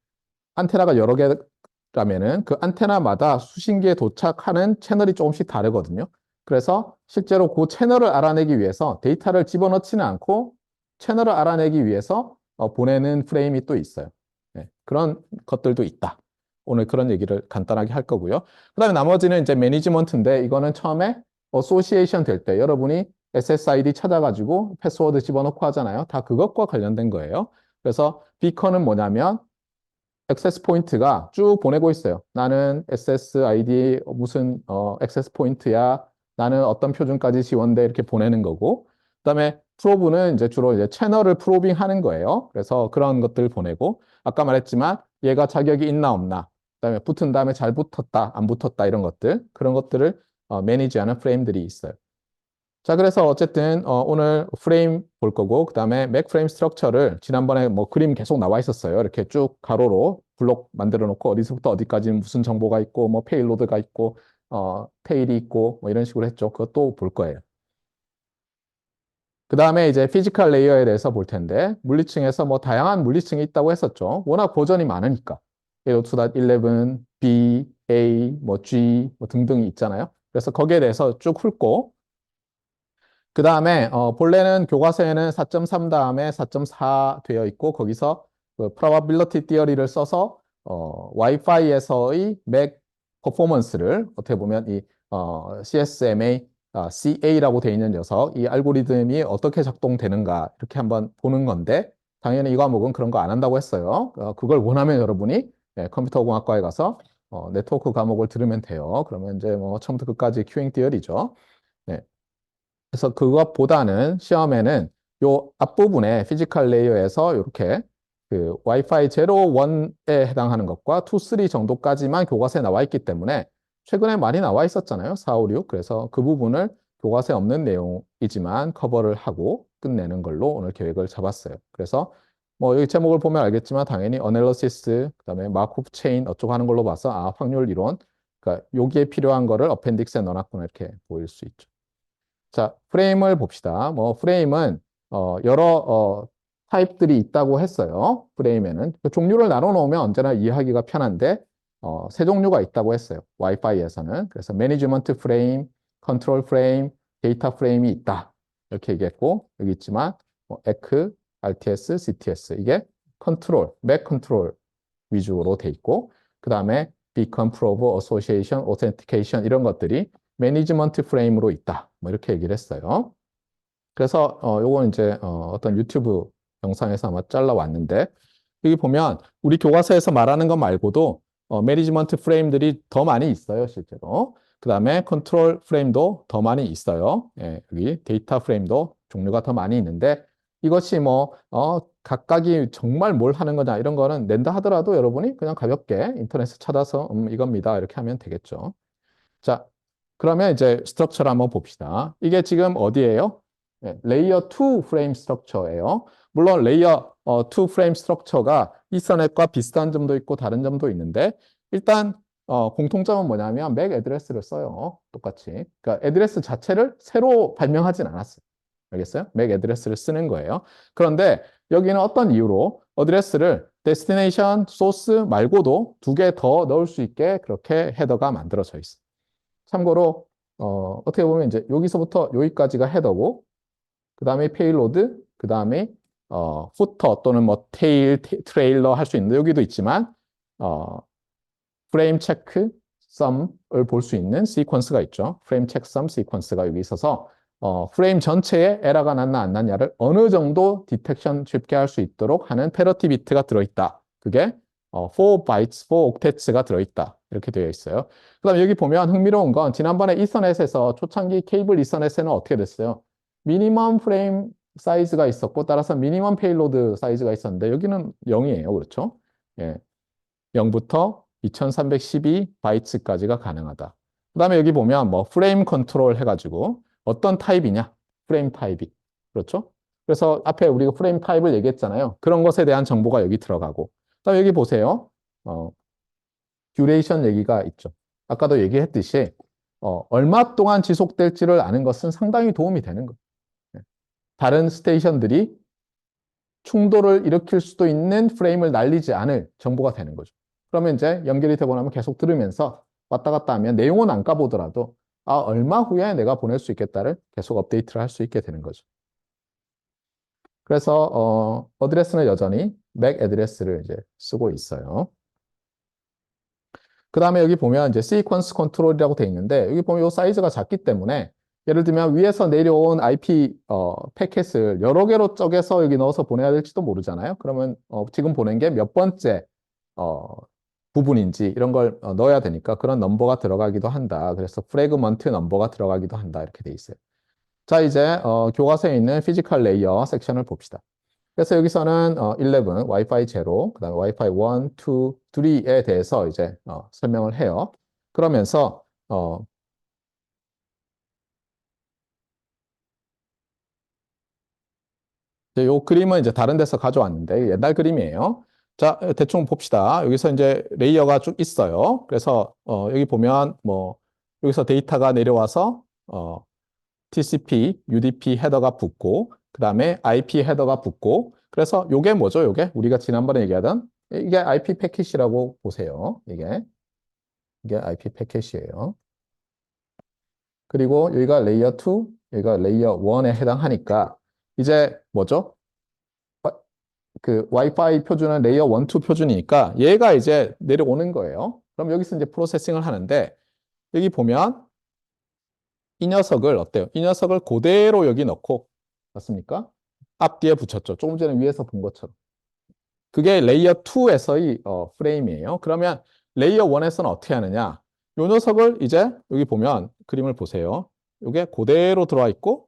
안테나가 여러 개라면은 그 안테나마다 수십 개 도착하는 채널이 조금씩 다르거든요. 그래서 실제로 그 채널을 알아내기 위해서 데이터를 집어넣지는 않고 채널을 알아내기 위해서 보내는 프레임이 또 있어요. 네, 그런 것들도 있다. 오늘 그런 얘기를 간단하게 할 거고요. 그다음에 나머지는 이제 매니지먼트인데 이거는 처음에 어소시에이션 될 때 여러분이 SSID 찾아가지고 패스워드 집어넣고 하잖아요. 다 그것과 관련된 거예요. 그래서 비컨은 뭐냐면 액세스 포인트가 쭉 보내고 있어요. 나는 SSID 무슨 액세스 포인트야. 나는 어떤 표준까지 지원돼 이렇게 보내는 거고. 그다음에 프로브는 이제 주로 이제 채널을 프로빙 하는 거예요. 그래서 그런 것들 보내고 아까 말했지만 얘가 자격이 있나 없나. 그다음에 붙은 다음에 잘 붙었다, 안 붙었다 이런 것들 그런 것들을 매니지하는 프레임들이 있어요. 자, 그래서 어쨌든 오늘 프레임 볼 거고 그다음에 맥 프레임 스트럭처를 지난번에 뭐 그림 계속 나와 있었어요. 이렇게 쭉 가로로 블록 만들어 놓고 어디서부터 어디까지는 무슨 정보가 있고 뭐 페일로드가 있고 테일이 있고 뭐 이런 식으로 했죠. 그것도 볼 거예요. 그다음에 이제 피지컬 레이어에 대해서 볼 텐데 물리층에서 뭐 다양한 물리층이 있다고 했었죠. 워낙 버전이 많으니까. AO2.11, B, A, 뭐 G 뭐 등등이 있잖아요. 그래서 거기에 대해서 쭉 훑고 그 다음에 본래는 교과서에는 4.3 다음에 4.4 되어 있고 거기서 그 probability theory를 써서 와이파이에서의 맥 퍼포먼스를 어떻게 보면 이 CSMA CA라고 되어 있는 녀석 이 알고리즘이 어떻게 작동되는가 이렇게 한번 보는 건데 당연히 이 과목은 그런 거 안 한다고 했어요. 그걸 원하면 여러분이 컴퓨터공학과에 가서 네트워크 과목을 들으면 돼요. 그러면 이제 뭐 처음부터 끝까지 큐잉 티어리죠. 네. 그래서 그것보다는 시험에는 요 앞부분에 피지컬 레이어에서 이렇게 그 와이파이 제로 원에 해당하는 것과 2, 3 정도까지만 교과서에 나와 있기 때문에 최근에 많이 나와 있었잖아요. 4, 5, 6. 그래서 그 부분을 교과서에 없는 내용이지만 커버를 하고 끝내는 걸로 오늘 계획을 잡았어요. 그래서 뭐 여기 제목을 보면 알겠지만 당연히 어널리시스, 그다음에 마코프 체인 어쩌고 하는 걸로 봐서 확률 이론, 그러니까 여기에 필요한 거를 어펜딕스에 넣어놨구나 이렇게 보일 수 있죠. 자, 프레임을 봅시다. 뭐 프레임은 여러 타입들이 있다고 했어요. 프레임에는 그 종류를 나눠 놓으면 언제나 이해하기가 편한데 세 종류가 있다고 했어요. 와이파이에서는. 그래서 매니지먼트 프레임, 컨트롤 프레임, 데이터 프레임이 있다. 이렇게 얘기했고 여기 있지만 에크, RTS, CTS 이게 컨트롤, 맥 컨트롤 위주로 돼 있고 그 다음에 비컨, 프로브, 어소시에이션, 오센티케이션 이런 것들이 매니지먼트 프레임으로 있다. 뭐 이렇게 얘기를 했어요. 그래서 요건 이제 어떤 유튜브 영상에서 아마 잘라왔는데 여기 보면 우리 교과서에서 말하는 것 말고도 매니지먼트 프레임들이 더 많이 있어요, 실제로. 그 다음에 컨트롤 프레임도 더 많이 있어요. 예, 여기 데이터 프레임도 종류가 더 많이 있는데 이것이 뭐 각각이 정말 뭘 하는 거냐 이런 거는 낸다 하더라도 여러분이 그냥 가볍게 인터넷에 찾아서 이겁니다 이렇게 하면 되겠죠. 자, 그러면 이제 스트럭처를 한번 봅시다. 이게 지금 어디예요? 네, 레이어 2 프레임 스트럭처예요. 물론 레이어 2 프레임 스트럭처가 이서넷과 비슷한 점도 있고 다른 점도 있는데 일단 공통점은 뭐냐면 맥 애드레스를 써요. 똑같이. 그러니까 애드레스 자체를 새로 발명하진 않았어요. 알겠어요? 맥 애드레스를 쓰는 거예요. 그런데 여기는 어떤 이유로 어드레스를 데스티네이션, 소스 말고도 두 개 더 넣을 수 있게 그렇게 헤더가 만들어져 있어요. 참고로 어떻게 보면 이제 여기서부터 여기까지가 헤더고 그 다음에 페일로드, 그 다음에 후터 또는 뭐 테일, 트레일러 할 수 있는데 여기도 있지만 프레임 체크, 썸을 볼 수 있는 시퀀스가 있죠. 프레임 체크 썸 시퀀스가 여기 있어서 프레임 전체에 에러가 났나 안 났냐를 어느 정도 디텍션 쉽게 할 수 있도록 하는 패러티 비트가 들어있다. 그게 4 bytes, 4 octets가 들어있다. 이렇게 되어 있어요. 그 다음에 여기 보면 흥미로운 건 지난번에 이서넷에서 초창기 케이블 이서넷에는 어떻게 됐어요? 미니멈 프레임 사이즈가 있었고 따라서 미니멈 페일로드 사이즈가 있었는데 여기는 0이에요. 그렇죠? 예. 0부터 2312 바이츠까지가 가능하다. 그 다음에 여기 보면 뭐 프레임 컨트롤 해가지고 어떤 타입이냐? 프레임 타입이. 그렇죠? 그래서 앞에 우리가 프레임 타입을 얘기했잖아요. 그런 것에 대한 정보가 여기 들어가고. 그다음에 여기 보세요. 듀레이션 얘기가 있죠. 아까도 얘기했듯이 얼마 동안 지속될지를 아는 것은 상당히 도움이 되는 거예요. 다른 스테이션들이 충돌을 일으킬 수도 있는 프레임을 날리지 않을 정보가 되는 거죠. 그러면 이제 연결이 되고 나면 계속 들으면서 왔다 갔다 하면 내용은 안 까보더라도 얼마 후에 내가 보낼 수 있겠다를 계속 업데이트를 할 수 있게 되는 거죠. 그래서 어드레스는 여전히 맥 애드레스를 이제 쓰고 있어요. 그 다음에 여기 보면 이제 시퀀스 컨트롤이라고 되어 있는데 여기 보면 이 사이즈가 작기 때문에 예를 들면 위에서 내려온 IP 패킷을 여러 개로 쪼개서 여기 넣어서 보내야 될지도 모르잖아요. 그러면 지금 보낸 게 몇 번째 어, 부분인지 이런 걸 넣어야 되니까 그런 넘버가 들어가기도 한다. 그래서 프래그먼트 넘버가 들어가기도 한다. 이렇게 돼 있어요. 자, 이제 교과서에 있는 피지컬 레이어 섹션을 봅시다. 그래서 여기서는 11, 와이파이 0, 그다음에 와이파이 1, 2, 3에 대해서 이제 설명을 해요. 그러면서 이 그림은 이제 다른 데서 가져왔는데 옛날 그림이에요. 자, 대충 봅시다. 여기서 이제 레이어가 쭉 있어요. 그래서 여기 보면 뭐 여기서 데이터가 내려와서 TCP, UDP 헤더가 붙고 그다음에 IP 헤더가 붙고 그래서 요게 뭐죠? 요게 우리가 지난번에 얘기하던 이게 IP 패킷이라고 보세요. 이게 IP 패킷이에요. 그리고 여기가 레이어 2, 여기가 레이어 1에 해당하니까 이제 뭐죠? 그 와이파이 표준은 레이어 1, 2 표준이니까 얘가 이제 내려오는 거예요. 그럼 여기서 이제 프로세싱을 하는데 여기 보면 이 녀석을 어때요? 이 녀석을 그대로 여기 넣고 맞습니까? 앞뒤에 붙였죠. 조금 전에 위에서 본 것처럼. 그게 레이어 2에서의 프레임이에요. 그러면 레이어 1에서는 어떻게 하느냐? 이 녀석을 이제 여기 보면 그림을 보세요. 이게 그대로 들어와 있고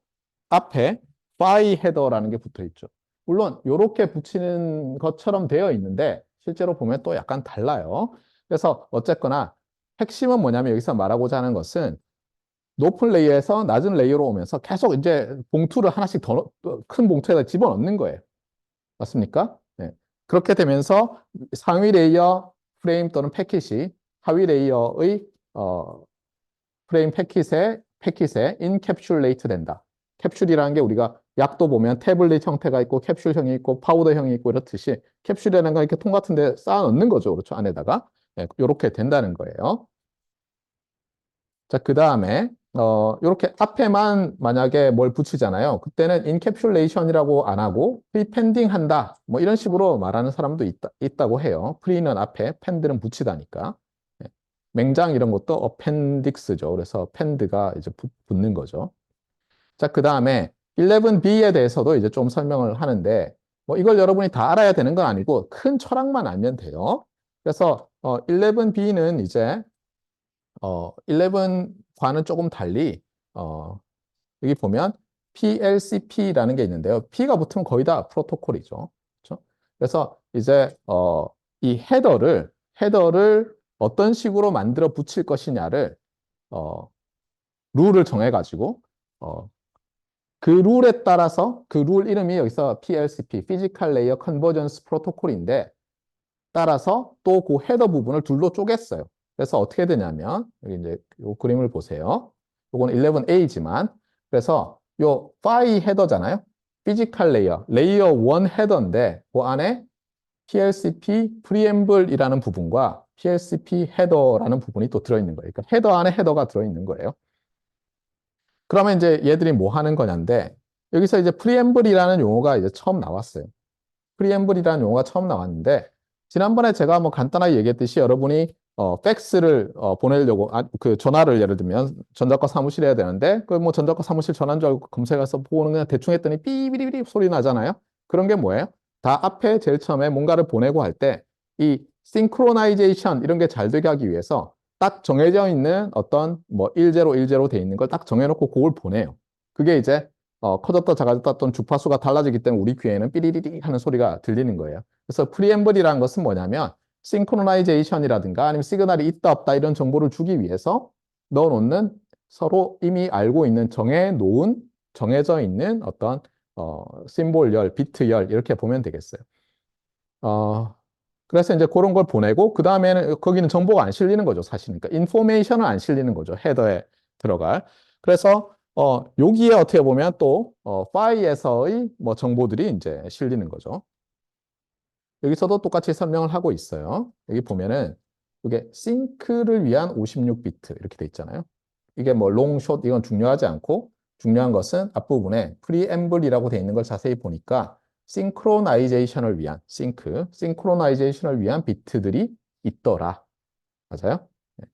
앞에 파이 헤더라는 게 붙어 있죠. 물론 이렇게 붙이는 것처럼 되어 있는데 실제로 보면 또 약간 달라요. 그래서 어쨌거나 핵심은 뭐냐면 여기서 말하고자 하는 것은 높은 레이어에서 낮은 레이어로 오면서 계속 이제 봉투를 하나씩 더 큰 봉투에다 집어넣는 거예요. 맞습니까? 네. 그렇게 되면서 상위 레이어 프레임 또는 패킷이 하위 레이어의 프레임 패킷에 인캡슐레이트 된다. 캡슐이라는 게 우리가 약도 보면 태블릿 형태가 있고 캡슐형이 있고 파우더형이 있고 이렇듯이 캡슐이라는 건 이렇게 통 같은 데 쌓아 넣는 거죠. 그렇죠. 안에다가. 네, 이렇게 된다는 거예요. 자, 그 다음에 이렇게 앞에만 만약에 뭘 붙이잖아요. 그때는 인캡슐레이션이라고 안 하고 프리펜딩 한다. 뭐 이런 식으로 말하는 사람도 있다고 해요. 프리는 앞에, 펜드는 붙이다니까. 네. 맹장 이런 것도 어펜딕스죠. 그래서 펜드가 이제 붙는 거죠. 자, 그 다음에 11B에 대해서도 이제 좀 설명을 하는데 뭐 이걸 여러분이 다 알아야 되는 건 아니고 큰 철학만 알면 돼요. 그래서 11B는 이제 11과는 조금 달리, 여기 보면 PLCP라는 게 있는데요. P가 붙으면 거의 다 프로토콜이죠. 그렇죠? 그래서 이제, 이 헤더를 어떤 식으로 만들어 붙일 것이냐를, 어, 룰을 정해가지고, 어, 그 룰에 따라서 그 룰 이름이 여기서 PLCP, Physical Layer Convergence Protocol인데, 따라서 또 그 헤더 부분을 둘로 쪼갰어요. 그래서 어떻게 되냐면 여기 이제 이 그림을 보세요. 이건 11A지만 그래서 요 파이 헤더잖아요. 피지컬 레이어 1 헤더인데 그 안에 PLCP 프리엠블이라는 부분과 PLCP 헤더라는 부분이 또 들어있는 거예요. 그러니까 헤더 안에 헤더가 들어있는 거예요. 그러면 이제 얘들이 뭐 하는 거냐인데 여기서 이제 프리엠블이라는 용어가 이제 처음 나왔어요. 프리엠블이라는 용어가 처음 나왔는데 지난번에 제가 뭐 간단하게 얘기했듯이 여러분이 팩스를 보내려고 그 전화를 예를 들면 전자과 사무실에 해야 되는데 그 뭐 전자과 사무실 전화인 줄 알고 검색해서 보고는 그냥 대충 했더니 삐비리비리 소리 나잖아요. 그런 게 뭐예요? 다 앞에 제일 처음에 뭔가를 보내고 할 때 이 싱크로나이제이션 이런 게 잘 되게 하기 위해서 딱 정해져 있는 어떤 뭐 1010 돼 있는 걸 딱 정해놓고 그걸 보내요. 그게 이제 커졌다 작아졌다 또는 주파수가 달라지기 때문에 우리 귀에는 삐리리리 하는 소리가 들리는 거예요. 그래서 프리엠블이라는 것은 뭐냐면 싱크로나이제이션이라든가 아니면 시그널이 있다 없다 이런 정보를 주기 위해서 넣어놓는 서로 이미 알고 있는 정해져 있는 어떤 심볼열, 비트열 이렇게 보면 되겠어요. 어, 그래서 이제 그런 걸 보내고, 그 다음에는 거기는 정보가 안 실리는 거죠, 사실은. 그러니까 인포메이션은 안 실리는 거죠, 헤더에 들어갈. 그래서, 여기에 어떻게 보면 또, 파이에서의 뭐 정보들이 이제 실리는 거죠. 여기서도 똑같이 설명을 하고 있어요. 여기 보면은, 이게 싱크를 위한 56비트 이렇게 돼 있잖아요. 이게 뭐 롱, 숏 이건 중요하지 않고, 중요한 것은 앞부분에 프리앰블이라고 돼 있는 걸 자세히 보니까 싱크로나이제이션을 위한 싱크로나이제이션을 위한 비트들이 있더라. 맞아요? 네.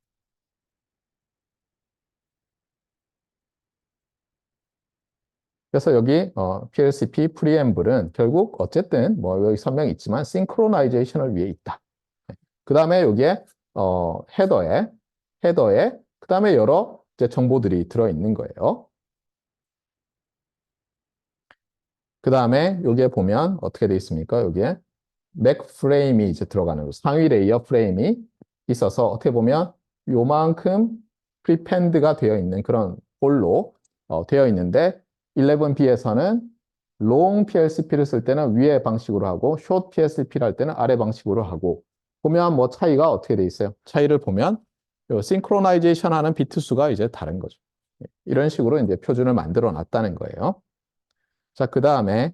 그래서 여기 PLCP 프리앰블은 결국 어쨌든 뭐 여기 설명이 있지만 싱크로나이제이션을 위해 있다. 그 다음에 여기에 헤더에 그 다음에 여러 이제 정보들이 들어있는 거예요. 그 다음에 여기에 보면 어떻게 돼 있습니까? 여기에 맥 프레임이 이제 들어가는 거, 상위 레이어 프레임이 있어서 어떻게 보면 요만큼 프리펜드가 되어 있는 그런 홀로 되어 있는데 11B에서는 롱 PLCP를 쓸 때는 위에 방식으로 하고 숏 PLCP를 할 때는 아래 방식으로 하고 보면 뭐 차이가 어떻게 돼 있어요? 차이를 보면 요 싱크로나이제이션 하는 비트 수가 이제 다른 거죠. 이런 식으로 이제 표준을 만들어 놨다는 거예요. 자, 그 다음에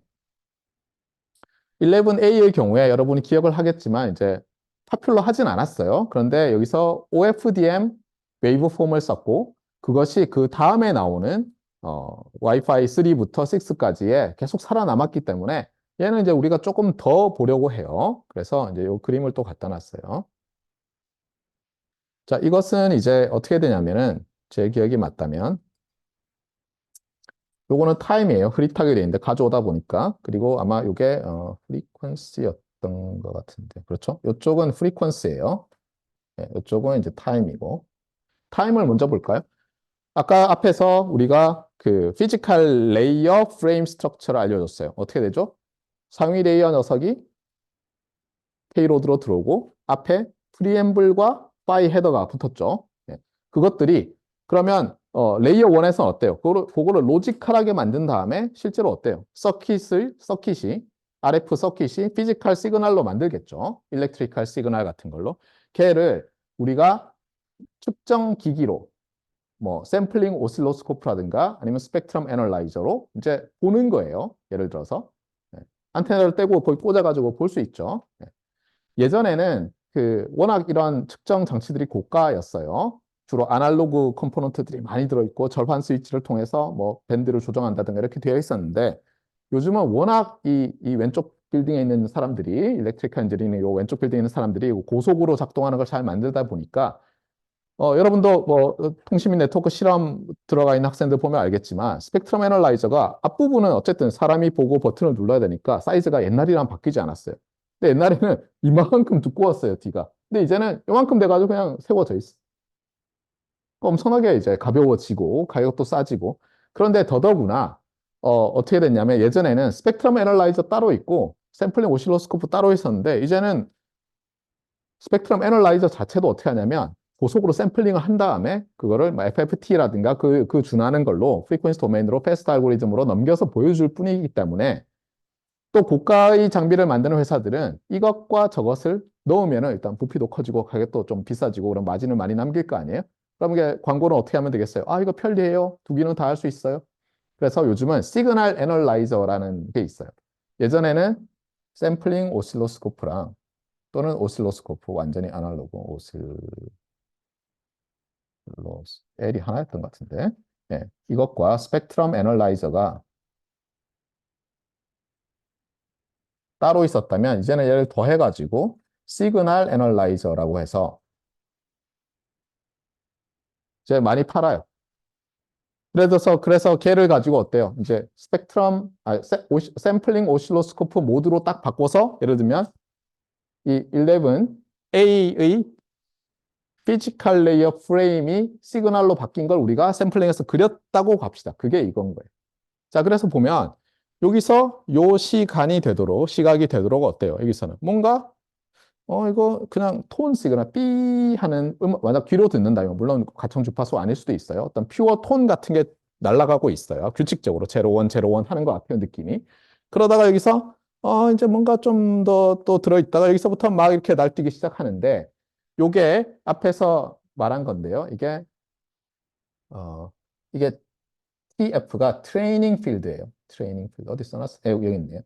11A의 경우에 여러분이 기억을 하겠지만 이제 파퓰러 하진 않았어요. 그런데 여기서 OFDM 웨이브 폼을 썼고 그것이 그 다음에 나오는 와이파이 3부터 6까지에 계속 살아남았기 때문에 얘는 이제 우리가 조금 더 보려고 해요. 그래서 이제 이 그림을 또 갖다 놨어요. 자, 이것은 이제 어떻게 되냐면은 제 기억이 맞다면 요거는 타임이에요. 흐릿하게 돼 있는데 가져오다 보니까 그리고 아마 요게 프리퀀시였던 것 같은데 그렇죠? 요쪽은 프리퀀시예요. 네, 요쪽은 이제 타임이고 타임을 먼저 볼까요? 아까 앞에서 우리가 그 피지컬 레이어 프레임 스트럭처를 알려줬어요. 어떻게 되죠? 상위 레이어 녀석이 페이로드로 들어오고 앞에 프리앰블과 파이 헤더가 붙었죠. 네. 그것들이 그러면 레이어 1에서는 어때요? 그거를 로지컬하게 만든 다음에 실제로 어때요? 서킷이 RF 서킷이 피지컬 시그널로 만들겠죠. 일렉트리컬 시그널 같은 걸로. 걔를 우리가 측정 기기로 뭐 샘플링 오실로스코프라든가 아니면 스펙트럼 애널라이저로 이제 보는 거예요. 예를 들어서 네. 안테나를 떼고 거기 꽂아가지고 볼 수 있죠. 네. 예전에는 그 워낙 이런 측정 장치들이 고가였어요. 주로 아날로그 컴포넌트들이 많이 들어있고 절판 스위치를 통해서 뭐 밴드를 조정한다든가 이렇게 되어 있었는데 요즘은 워낙 이 왼쪽 빌딩에 있는 사람들이 일렉트리컬 엔지니어링 요 왼쪽 빌딩에 있는 사람들이 고속으로 작동하는 걸 잘 만들다 보니까 여러분도 뭐 통신민 네트워크 실험 들어가 있는 학생들 보면 알겠지만 스펙트럼 애널라이저가 앞부분은 어쨌든 사람이 보고 버튼을 눌러야 되니까 사이즈가 옛날이랑 바뀌지 않았어요. 근데 옛날에는 이만큼 두꺼웠어요, 뒤가. 근데 이제는 이만큼 돼가지고 그냥 세워져 있어. 엄청나게 이제 가벼워지고 가격도 싸지고. 그런데 더더구나 어떻게 됐냐면 예전에는 스펙트럼 애널라이저 따로 있고 샘플링 오실로스코프 따로 있었는데 이제는 스펙트럼 애널라이저 자체도 어떻게 하냐면 고속으로 샘플링을 한 다음에 그거를 뭐 FFT라든가 그 준하는 걸로 프리퀀시 도메인으로 패스트 알고리즘으로 넘겨서 보여줄 뿐이기 때문에 또 고가의 장비를 만드는 회사들은 이것과 저것을 넣으면은 일단 부피도 커지고 가격도 좀 비싸지고 그럼 마진을 많이 남길 거 아니에요? 그럼 이게 광고는 어떻게 하면 되겠어요? 아, 이거 편리해요. 두 기능 다 할 수 있어요. 그래서 요즘은 시그널 애널라이저라는 게 있어요. 예전에는 샘플링 오실로스코프랑 또는 오실로스코프 완전히 아날로그 L이 하나였던 것 같은데 예, 이것과 스펙트럼 애널라이저가 따로 있었다면 이제는 얘를 더해가지고 시그널 애널라이저라고 해서 이제 많이 팔아요. 그래서 걔를 가지고 어때요? 이제 샘플링 오실로스코프 모드로 딱 바꿔서 예를 들면 이 11A의 피지컬 레이어 프레임이 시그널로 바뀐 걸 우리가 샘플링해서 그렸다고 갑시다. 그게 이건 거예요. 자, 그래서 보면 여기서 요 시각이 되도록 어때요? 여기서는 뭔가 이거 그냥 톤 시그널 삐 하는 만약 귀로 듣는다면 물론 가청 주파수 아닐 수도 있어요. 어떤 퓨어 톤 같은 게 날아가고 있어요. 규칙적으로 제로 원 하는 것 같아요, 느낌이. 그러다가 여기서 이제 뭔가 좀 더 또 들어있다가 여기서부터 막 이렇게 날뛰기 시작하는데 요게 앞에서 말한 건데요. 어, 이게 TF가 트레이닝 필드예요. 트레이닝 필드. 어디 써놨어? 여기 있네요.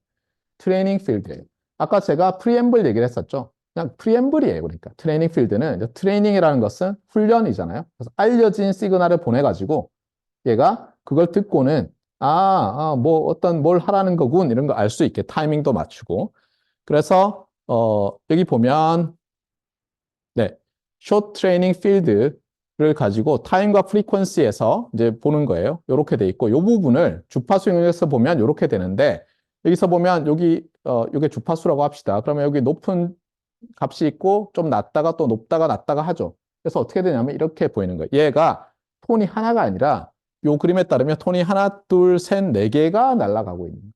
트레이닝 필드예요. 아까 제가 프리엠블 얘기를 했었죠. 그냥 프리엠블이에요. 그러니까 트레이닝 필드는 이제 트레이닝이라는 것은 훈련이잖아요. 그래서 알려진 시그널을 보내가지고 얘가 그걸 듣고는 뭐 어떤 뭘 하라는 거군 이런 거 알 수 있게 타이밍도 맞추고 그래서 여기 보면 네, 숏 트레이닝 필드를 가지고 타임과 프리퀀시에서 이제 보는 거예요. 이렇게 돼 있고 이 부분을 주파수 영역에서 보면 이렇게 되는데 여기서 보면 여기 이게 주파수라고 합시다. 그러면 여기 높은 값이 있고 좀 낮다가 또 높다가 낮다가 하죠. 그래서 어떻게 되냐면 이렇게 보이는 거예요. 얘가 톤이 하나가 아니라 요 그림에 따르면 톤이 하나, 둘, 셋, 네 개가 날아가고 있는 거예요.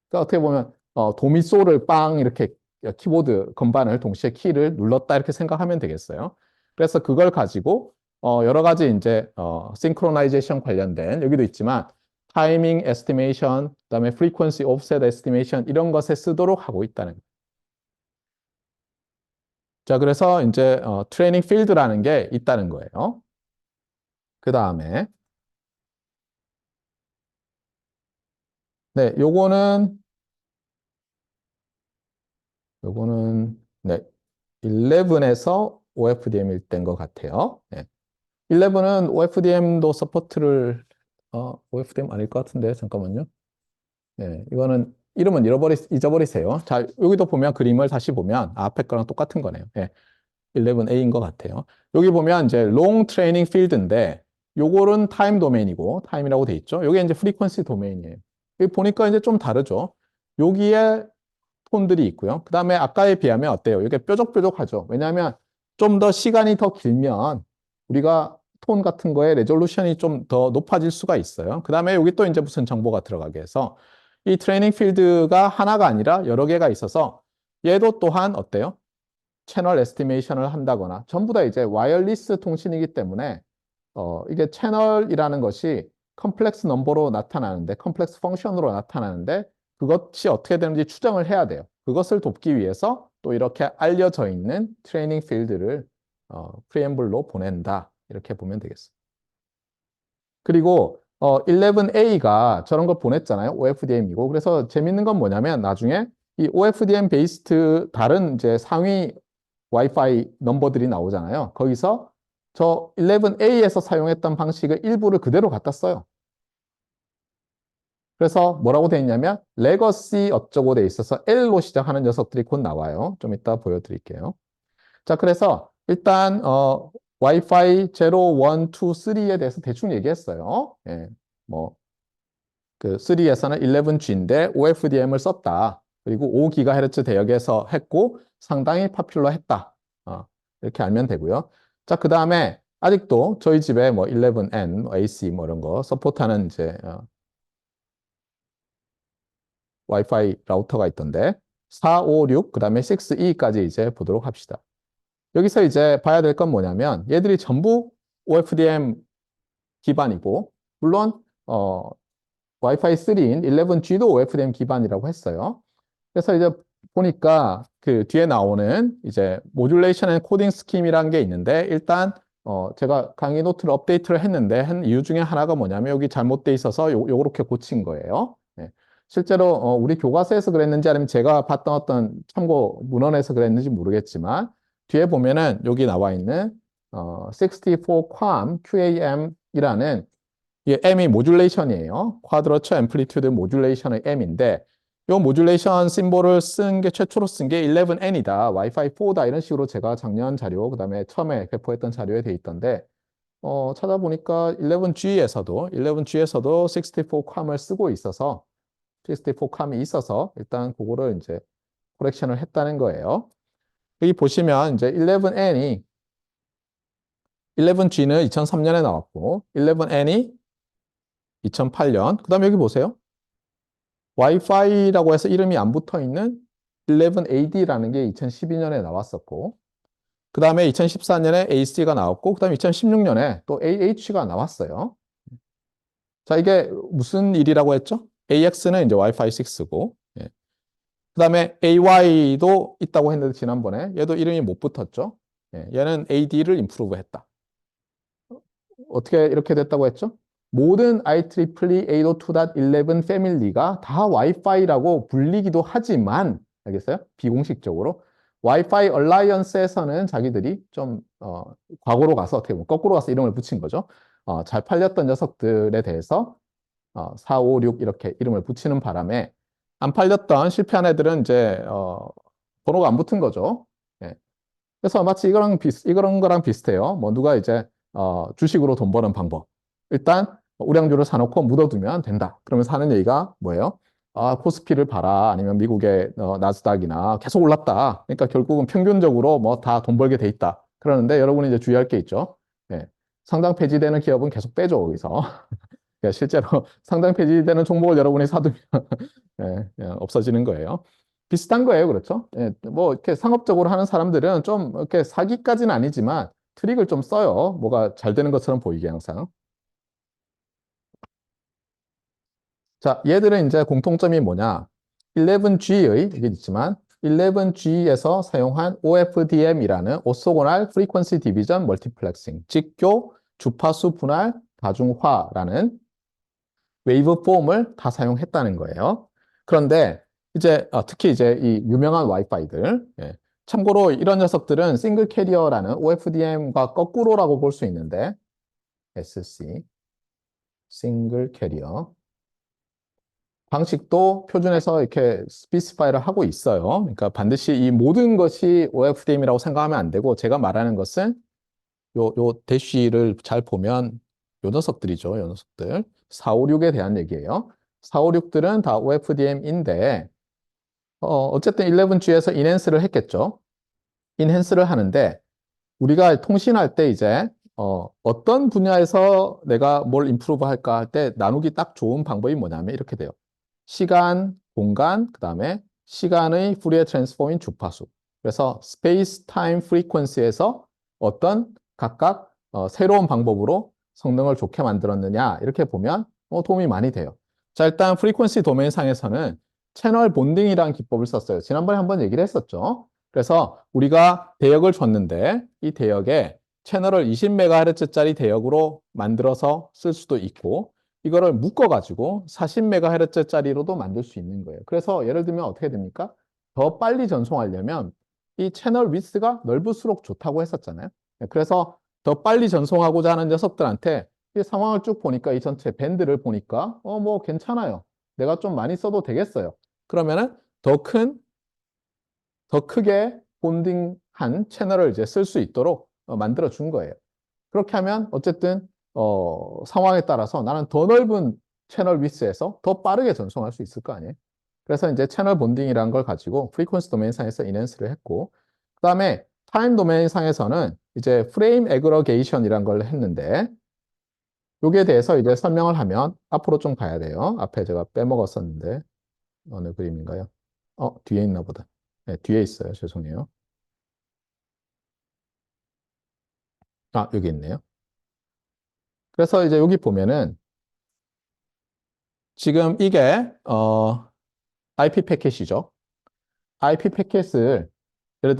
그러니까 어떻게 보면 도미소를 빵 이렇게 키보드 건반을 동시에 키를 눌렀다 이렇게 생각하면 되겠어요. 그래서 그걸 가지고 여러 가지 이제 싱크로나이제이션 관련된 여기도 있지만 타이밍 에스티메이션, 그다음에 프리퀀시 오프셋 에스티메이션 이런 것에 쓰도록 하고 있다는 거예요. 자, 그래서 이제 트레이닝 필드라는 게 있다는 거예요. 그 다음에 네, 요거는 네, 11에서 OFDM일 때인 것 같아요. 네. 11은 OFDM도 서포트를 OFDM 아닐 것 같은데 잠깐만요. 네, 이거는 이름은 잊어버리세요. 자, 여기도 보면 그림을 다시 보면 앞에 거랑 똑같은 거네요. 네, 11A인 것 같아요. 여기 보면 이제 롱 트레이닝 필드인데 요거는 타임 도메인이고 타임이라고 돼 있죠. 요게 이제 프리퀀시 도메인이에요. 여기 보니까 이제 좀 다르죠. 여기에 톤들이 있고요. 그 다음에 아까에 비하면 어때요? 이게 뾰족뾰족하죠. 왜냐하면 좀 더 시간이 더 길면 우리가 톤 같은 거에 레졸루션이 좀 더 높아질 수가 있어요. 그 다음에 여기 또 이제 무슨 정보가 들어가게 해서 이 트레이닝 필드가 하나가 아니라 여러 개가 있어서 얘도 또한 어때요? 채널 에스티메이션을 한다거나 전부 다 이제 와이어리스 통신이기 때문에 이게 채널이라는 것이 컴플렉스 넘버로 나타나는데 컴플렉스 펑션으로 나타나는데 그것이 어떻게 되는지 추정을 해야 돼요. 그것을 돕기 위해서 또 이렇게 알려져 있는 트레이닝 필드를 프리엠블로 보낸다. 이렇게 보면 되겠습니다. 그리고 11A가 저런 걸 보냈잖아요. OFDM이고. 그래서 재밌는 건 뭐냐면 나중에 이 OFDM 베이스트 다른 이제 상위 와이파이 넘버들이 나오잖아요. 거기서 저 11A에서 사용했던 방식의 일부를 그대로 갖다 써요. 그래서 뭐라고 돼 있냐면 레거시 어쩌고 돼 있어서 L로 시작하는 녀석들이 곧 나와요. 좀 이따 보여드릴게요. 자, 그래서 일단 와이파이 0, 1, 2, 3에 대해서 대충 얘기했어요. 예, 뭐 그 3에서는 11G인데 OFDM을 썼다. 그리고 5GHz 대역에서 했고 상당히 파퓰러했다. 이렇게 알면 되고요. 자, 그 다음에 아직도 저희 집에 뭐 11N, AC 뭐 이런 거 서포트하는 이제 와이파이 라우터가 있던데 4, 5, 6, 그 다음에 6E까지 이제 보도록 합시다. 여기서 이제 봐야 될 건 뭐냐면 얘들이 전부 OFDM 기반이고 물론 와이파이 3인 11G도 OFDM 기반이라고 했어요. 그래서 이제 보니까 그 뒤에 나오는 이제 모듈레이션 앤 코딩 스킴이라는 게 있는데 일단 제가 강의 노트를 업데이트를 했는데 한 이유 중에 하나가 뭐냐면 여기 잘못돼 있어서 요렇게 고친 거예요. 네. 실제로 우리 교과서에서 그랬는지 아니면 제가 봤던 어떤 참고 문헌에서 그랬는지 모르겠지만 뒤에 보면은 여기 나와 있는 64QAM, QAM이라는 이게 M이 모듈레이션이에요. 쿼드러처 앰플리튜드 모듈레이션의 M인데 이 모듈레이션 심볼을 쓴 게 최초로 쓴 게 11N이다. 와이파이 4다. 이런 식으로 제가 작년 자료 그다음에 처음에 배포했던 자료에 돼 있던데 찾아보니까 11G에서도 64컴을 쓰고 있어서 64컴이 있어서 일단 그거를 이제 코렉션을 했다는 거예요. 여기 보시면 이제 11G는 2003년에 나왔고 11N이 2008년. 그다음에 여기 보세요. 와이파이라고 해서 이름이 안 붙어 있는 11AD라는 게 2012년에 나왔었고, 그 다음에 2014년에 AC가 나왔고, 그 다음에 2016년에 또 AH가 나왔어요. 자, 이게 무슨 일이라고 했죠? AX는 이제 와이파이 6고, 예. 그다음에 AY도 있다고 했는데 지난번에 얘도 이름이 못 붙었죠. 예, 얘는 AD를 임프루브 했다. 어떻게 이렇게 됐다고 했죠? 모든 IEEE 802.11 패밀리가 다 와이파이라고 불리기도 하지만, 알겠어요? 비공식적으로. 와이파이 얼라이언스에서는 자기들이 좀, 과거로 가서, 어떻게 보면 거꾸로 가서 이름을 붙인 거죠. 잘 팔렸던 녀석들에 대해서 4, 5, 6 이렇게 이름을 붙이는 바람에 안 팔렸던 실패한 애들은 이제, 번호가 안 붙은 거죠. 예. 그래서 마치 이런 거랑 비슷해요. 뭐 누가 이제 주식으로 돈 버는 방법. 일단 우량주를 사놓고 묻어두면 된다. 그러면서 하는 얘기가 뭐예요? 아, 코스피를 봐라. 아니면 미국의 나스닥이나 계속 올랐다. 그러니까 결국은 평균적으로 뭐 다 돈 벌게 돼 있다. 그러는데 여러분이 이제 주의할 게 있죠. 예. 상장 폐지되는 기업은 계속 빼죠, 거기서. 그러니까 실제로 상장 폐지되는 종목을 여러분이 사두면 예, 예, 없어지는 거예요. 비슷한 거예요, 그렇죠? 예, 뭐 이렇게 상업적으로 하는 사람들은 좀 이렇게 사기까지는 아니지만 트릭을 좀 써요. 뭐가 잘 되는 것처럼 보이게 항상. 자, 얘들은 이제 공통점이 뭐냐? 11G의 이게 있지만 11G에서 사용한 OFDM이라는 오소고날 프리퀀시 디비전 멀티플렉싱, 직교 주파수 분할 다중화라는 웨이브 폼을 다 사용했다는 거예요. 그런데 이제 특히 이제 이 유명한 와이파이들, 예. 참고로 이런 녀석들은 싱글 캐리어라는 OFDM과 거꾸로라고 볼 수 있는데 SC 싱글 캐리어 방식도 표준에서 이렇게 스피시파이를 하고 있어요. 그러니까 반드시 이 모든 것이 OFDM이라고 생각하면 안 되고 제가 말하는 것은 요 대쉬를 잘 보면 요 녀석들이죠. 요 녀석들. 456에 대한 얘기예요. 456들은 다 OFDM인데 어쨌든 11G에서 인핸스를 했겠죠. 인핸스를 하는데 우리가 통신할 때 이제 어떤 분야에서 내가 뭘 임프루브 할까 할 때 나누기 딱 좋은 방법이 뭐냐면 이렇게 돼요. 시간, 공간, 그다음에 시간의 푸리에 트랜스폼인 주파수. 그래서 스페이스 타임 프리퀀시에서 어떤 각각 새로운 방법으로 성능을 좋게 만들었느냐 이렇게 보면 도움이 많이 돼요. 자, 일단 프리퀀시 도메인 상에서는 채널 본딩이라는 기법을 썼어요. 지난번에 한번 얘기를 했었죠. 그래서 우리가 대역을 줬는데 이 대역에 채널을 20MHz짜리 대역으로 만들어서 쓸 수도 있고 이거를 묶어가지고 40MHz짜리로도 만들 수 있는 거예요. 그래서 예를 들면 어떻게 됩니까? 더 빨리 전송하려면 이 채널 위스가 넓을수록 좋다고 했었잖아요. 그래서 더 빨리 전송하고자 하는 녀석들한테 이 상황을 쭉 보니까 이 전체 밴드를 보니까 뭐 괜찮아요. 내가 좀 많이 써도 되겠어요. 그러면은 더 큰, 더 크게 본딩한 채널을 이제 쓸 수 있도록 만들어 준 거예요. 그렇게 하면 어쨌든 상황에 따라서 나는 더 넓은 채널 위스에서 더 빠르게 전송할 수 있을 거 아니에요. 그래서 이제 채널 본딩이라는 걸 가지고 프리퀀시 도메인 상에서 인핸스를 했고 그다음에 타임 도메인 상에서는 이제 프레임 애그러게이션이라는 걸 했는데 여기에 대해서 이제 설명을 하면 앞으로 좀 가야 돼요. 앞에 제가 빼먹었었는데 어느 그림인가요? 뒤에 있나 보다. 네, 뒤에 있어요. 죄송해요. 아, 여기 있네요. 그래서 이제 여기 보면은 지금 이게 IP 패킷이죠. IP 패킷을 예를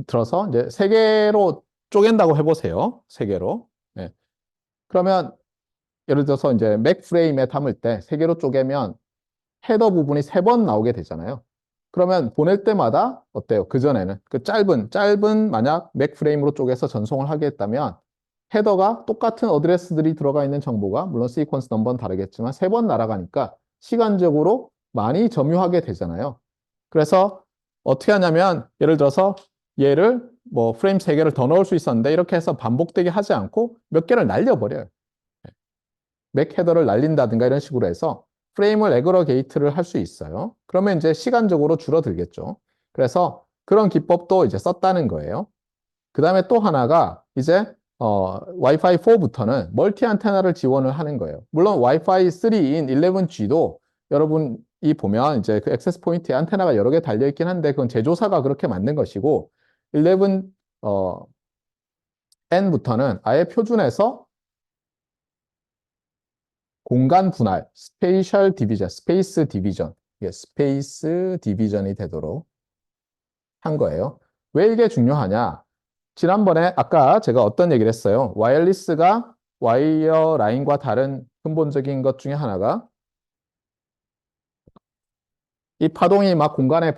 들어서 이제 세 개로 쪼갠다고 해보세요. 세 개로. 네. 그러면 예를 들어서 이제 맥 프레임에 담을 때 세 개로 쪼개면 헤더 부분이 세 번 나오게 되잖아요. 그러면 보낼 때마다 어때요? 그전에는 그 짧은 만약 맥 프레임으로 쪼개서 전송을 하게 했다면 헤더가 똑같은 어드레스들이 들어가 있는 정보가 물론 시퀀스 넘버는 다르겠지만 세 번 날아가니까 시간적으로 많이 점유하게 되잖아요. 그래서 어떻게 하냐면 예를 들어서 얘를 뭐 프레임 세개를더 넣을 수 있었는데 이렇게 해서 반복되게 하지 않고 몇 개를 날려버려요. 맥 헤더를 날린다든가 이런 식으로 해서 프레임을 에그러게이트를 할 수 있어요. 그러면 이제 시간적으로 줄어들겠죠. 그래서 그런 기법도 이제 썼다는 거예요. 그 다음에 또 하나가 이제 와이파이 4부터는 멀티 안테나를 지원을 하는 거예요. 물론 와이파이 3인 11G도 여러분이 보면 이제 그 액세스 포인트에 안테나가 여러 개 달려 있긴 한데 그건 제조사가 그렇게 만든 것이고 11 N부터는 아예 표준에서 공간 분할, 스페이셜 디비전, 스페이스 디비전 이게 스페이스 디비전이 되도록 한 거예요. 왜 이게 중요하냐? 지난번에 아까 제가 어떤 얘기를 했어요? 와이어리스가 와이어 라인과 다른 근본적인 것 중에 하나가 이 파동이 막 공간에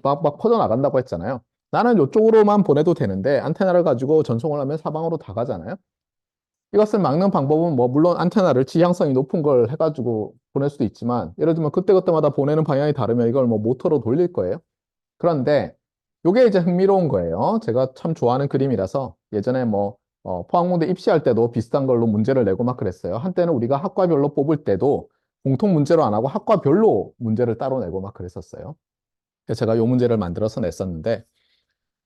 막 퍼져나간다고 했잖아요. 나는 이쪽으로만 보내도 되는데 안테나를 가지고 전송을 하면 사방으로 다 가잖아요. 이것을 막는 방법은 뭐 물론 안테나를 지향성이 높은 걸 해가지고 보낼 수도 있지만 예를 들면 그때그때마다 보내는 방향이 다르면 이걸 뭐 모터로 돌릴 거예요. 그런데 이게 이제 흥미로운 거예요. 제가 참 좋아하는 그림이라서 예전에 뭐 포항공대 입시할 때도 비슷한 걸로 문제를 내고 막 그랬어요. 한때는 우리가 학과별로 뽑을 때도 공통 문제로 안 하고 학과별로 문제를 따로 내고 막 그랬었어요. 그래서 제가 이 문제를 만들어서 냈었는데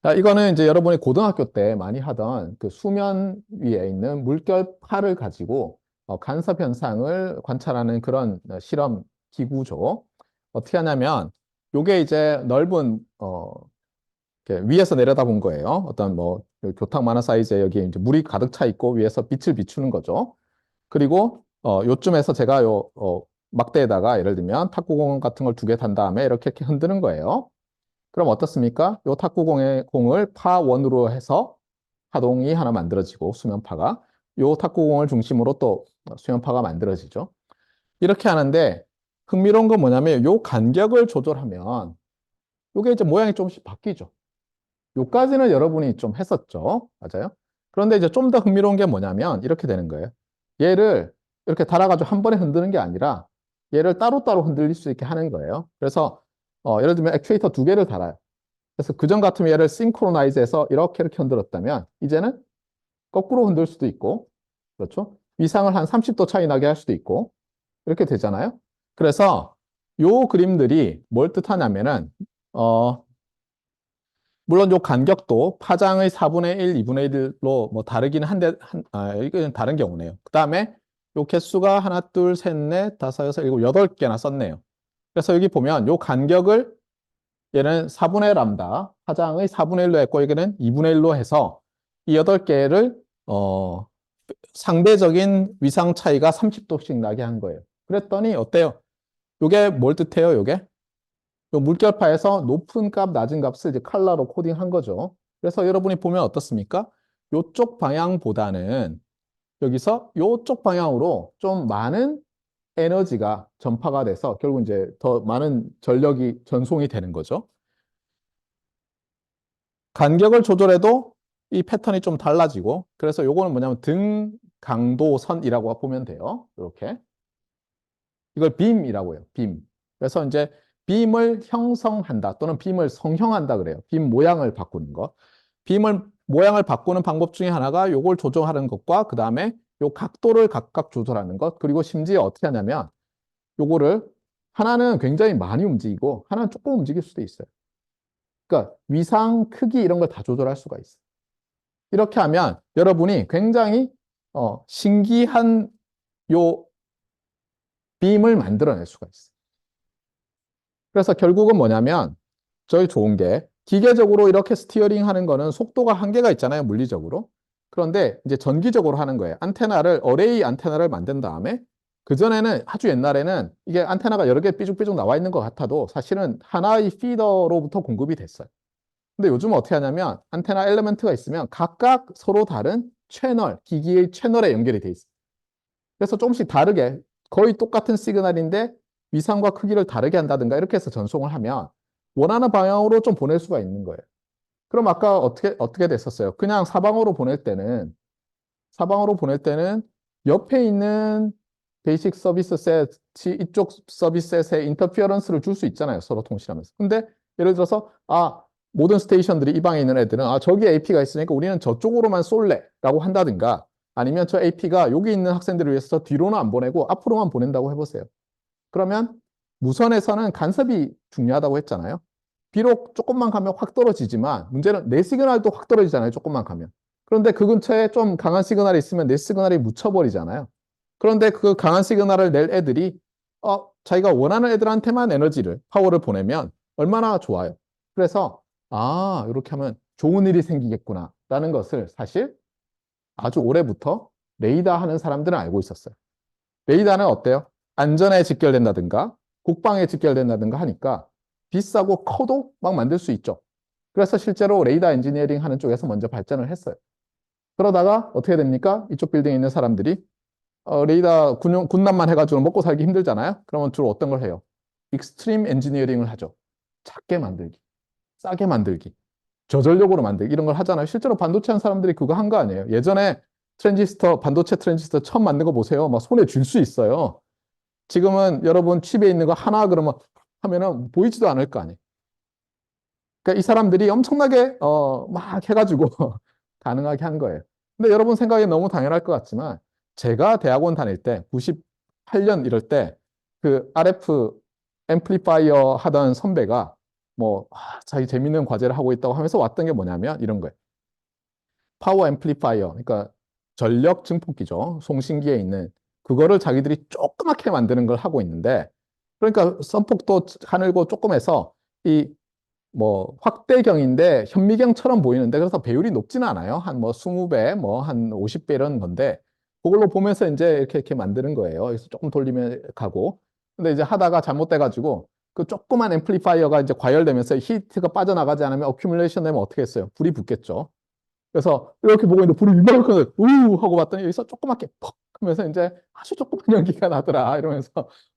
자, 이거는 이제 여러분이 고등학교 때 많이 하던 그 수면 위에 있는 물결파를 가지고 간섭 현상을 관찰하는 그런 실험 기구죠. 어떻게 하냐면 요게 이제 넓은 이렇게 위에서 내려다본 거예요. 어떤 뭐 교탁 만화 사이즈에 여기 이제 물이 가득 차 있고 위에서 빛을 비추는 거죠. 그리고 요쯤에서 제가 막대에다가 예를 들면 탁구공 같은 걸 두 개 단 다음에 이렇게 흔드는 거예요. 그럼 어떻습니까? 요 탁구공의 공을 파원으로 해서 파동이 하나 만들어지고 수면파가 요 탁구공을 중심으로 또 수면파가 만들어지죠. 이렇게 하는데 흥미로운 건 뭐냐면 요 간격을 조절하면 요게 이제 모양이 조금씩 바뀌죠. 요까지는 여러분이 좀 했었죠. 맞아요? 그런데 이제 좀 더 흥미로운 게 뭐냐면 이렇게 되는 거예요. 얘를 이렇게 달아가지고 한 번에 흔드는 게 아니라 얘를 따로따로 흔들릴 수 있게 하는 거예요. 그래서 예를 들면 액추에이터 두 개를 달아요. 그래서 그전 같으면 얘를 싱크로나이즈해서 이렇게 흔들었다면 이제는 거꾸로 흔들 수도 있고 그렇죠? 위상을 한 30도 차이 나게 할 수도 있고 이렇게 되잖아요. 그래서 요 그림들이 뭘 뜻하냐면은 어 물론 요 간격도 파장의 4분의 1, 2분의 1로 뭐 다르긴 한데 이건 다른 경우네요. 그다음에 요 개수가 하나, 둘, 셋, 넷, 다섯, 여섯, 일곱, 여덟 개나 썼네요. 그래서 여기 보면 요 간격을 얘는 4분의 람다, 파장의 4분의 1로 했고 여기는 2분의 1로 해서 이 8개를 상대적인 위상 차이가 30도씩 나게 한 거예요. 그랬더니 어때요? 요게 뭘 뜻해요, 요게? 요 물결파에서 높은 값, 낮은 값을 이제 컬러로 코딩한 거죠. 그래서 여러분이 보면 어떻습니까? 요쪽 방향보다는 여기서 요쪽 방향으로 좀 많은 에너지가 전파가 돼서 결국 이제 더 많은 전력이 전송이 되는 거죠. 간격을 조절해도 이 패턴이 좀 달라지고 그래서 요거는 뭐냐면 등 강도선이라고 보면 돼요. 이렇게 이걸 빔이라고 해요. 빔. 그래서 이제 빔을 형성한다 또는 빔을 성형한다 그래요. 빔 모양을 바꾸는 거. 빔을 모양을 바꾸는 방법 중에 하나가 요걸 조정하는 것과 그 다음에 요 각도를 각각 조절하는 것 그리고 심지어 어떻게 하냐면 요거를 하나는 굉장히 많이 움직이고 하나는 조금 움직일 수도 있어요. 그러니까 위상, 크기 이런 걸 다 조절할 수가 있어요. 이렇게 하면 여러분이 굉장히 신기한 요 빔을 만들어낼 수가 있어요. 그래서 결국은 뭐냐면 저희 좋은 게 기계적으로 이렇게 스티어링 하는 거는 속도가 한계가 있잖아요, 물리적으로. 그런데 이제 전기적으로 하는 거예요. 안테나를 어레이 안테나를 만든 다음에 그전에는 아주 옛날에는 이게 안테나가 여러 개 삐죽삐죽 나와 있는 것 같아도 사실은 하나의 피더로부터 공급이 됐어요. 근데 요즘은 어떻게 하냐면 안테나 엘리먼트가 있으면 각각 서로 다른 채널, 기기의 채널에 연결이 돼 있어요. 그래서 조금씩 다르게 거의 똑같은 시그널인데 위상과 크기를 다르게 한다든가 이렇게 해서 전송을 하면 원하는 방향으로 좀 보낼 수가 있는 거예요. 그럼 아까 어떻게 됐었어요? 그냥 사방으로 보낼 때는 옆에 있는 베이직 서비스 셋이 이쪽 서비스 셋에 인터피어런스를 줄 수 있잖아요. 서로 통신하면서. 근데 예를 들어서 모든 스테이션들이 이 방에 있는 애들은 저기 AP가 있으니까 우리는 저쪽으로만 쏠래라고 한다든가 아니면 저 AP가 여기 있는 학생들을 위해서 저 뒤로는 안 보내고 앞으로만 보낸다고 해보세요. 그러면 무선에서는 간섭이 중요하다고 했잖아요. 비록 조금만 가면 확 떨어지지만 문제는 내 시그널도 확 떨어지잖아요. 조금만 가면. 그런데 그 근처에 좀 강한 시그널이 있으면 내 시그널이 묻혀버리잖아요. 그런데 그 강한 시그널을 낼 애들이 자기가 원하는 애들한테만 파워를 보내면 얼마나 좋아요. 그래서 이렇게 하면 좋은 일이 생기겠구나 라는 것을 사실 아주 오래부터 레이더 하는 사람들은 알고 있었어요. 레이더는 어때요? 안전에 직결된다든가 국방에 직결된다든가 하니까 비싸고 커도 막 만들 수 있죠. 그래서 실제로 레이더 엔지니어링 하는 쪽에서 먼저 발전을 했어요. 그러다가 어떻게 됩니까? 이쪽 빌딩에 있는 사람들이 레이더 군남만 해가지고 먹고 살기 힘들잖아요. 그러면 주로 어떤 걸 해요? 익스트림 엔지니어링을 하죠. 작게 만들기, 싸게 만들기, 저전력으로 만들기 이런 걸 하잖아요. 실제로 반도체 한 사람들이 그거 한 거 아니에요. 예전에 반도체 트랜지스터 처음 만든 거 보세요. 막 손에 쥘 수 있어요. 지금은 여러분 칩에 있는 거 하나 그러면 하면은 보이지도 않을 거 아니에요. 그러니까 이 사람들이 엄청나게 막 해가지고 가능하게 한 거예요. 근데 여러분 생각에 너무 당연할 것 같지만 제가 대학원 다닐 때 98년 이럴 때 그 RF 앰플리파이어 하던 선배가 뭐 자기 재밌는 과제를 하고 있다고 하면서 왔던 게 뭐냐면 이런 거예요. 파워 앰플리파이어, 그러니까 전력 증폭기죠. 송신기에 있는 그거를 자기들이 조그맣게 만드는 걸 하고 있는데 그러니까 선폭도 하늘고 조금해서 이 뭐 확대경인데 현미경처럼 보이는데 그래서 배율이 높지는 않아요. 한 뭐 20배, 뭐 한 50배 이런 건데 그걸로 보면서 이제 이렇게 만드는 거예요. 그래서 조금 돌리면 가고. 근데 이제 하다가 잘못돼 가지고 그 조그만 앰플리파이어가 이제 과열되면서 히트가 빠져나가지 않으면 어큐뮬레이션 되면 어떻게 했어요? 불이 붙겠죠. 그래서 이렇게 보고 있는데 불이 이만큼 우 하고 봤더니 여기서 조그맣게 퍽 하면서 이제 아주 조그만 연기가 나더라 이러면서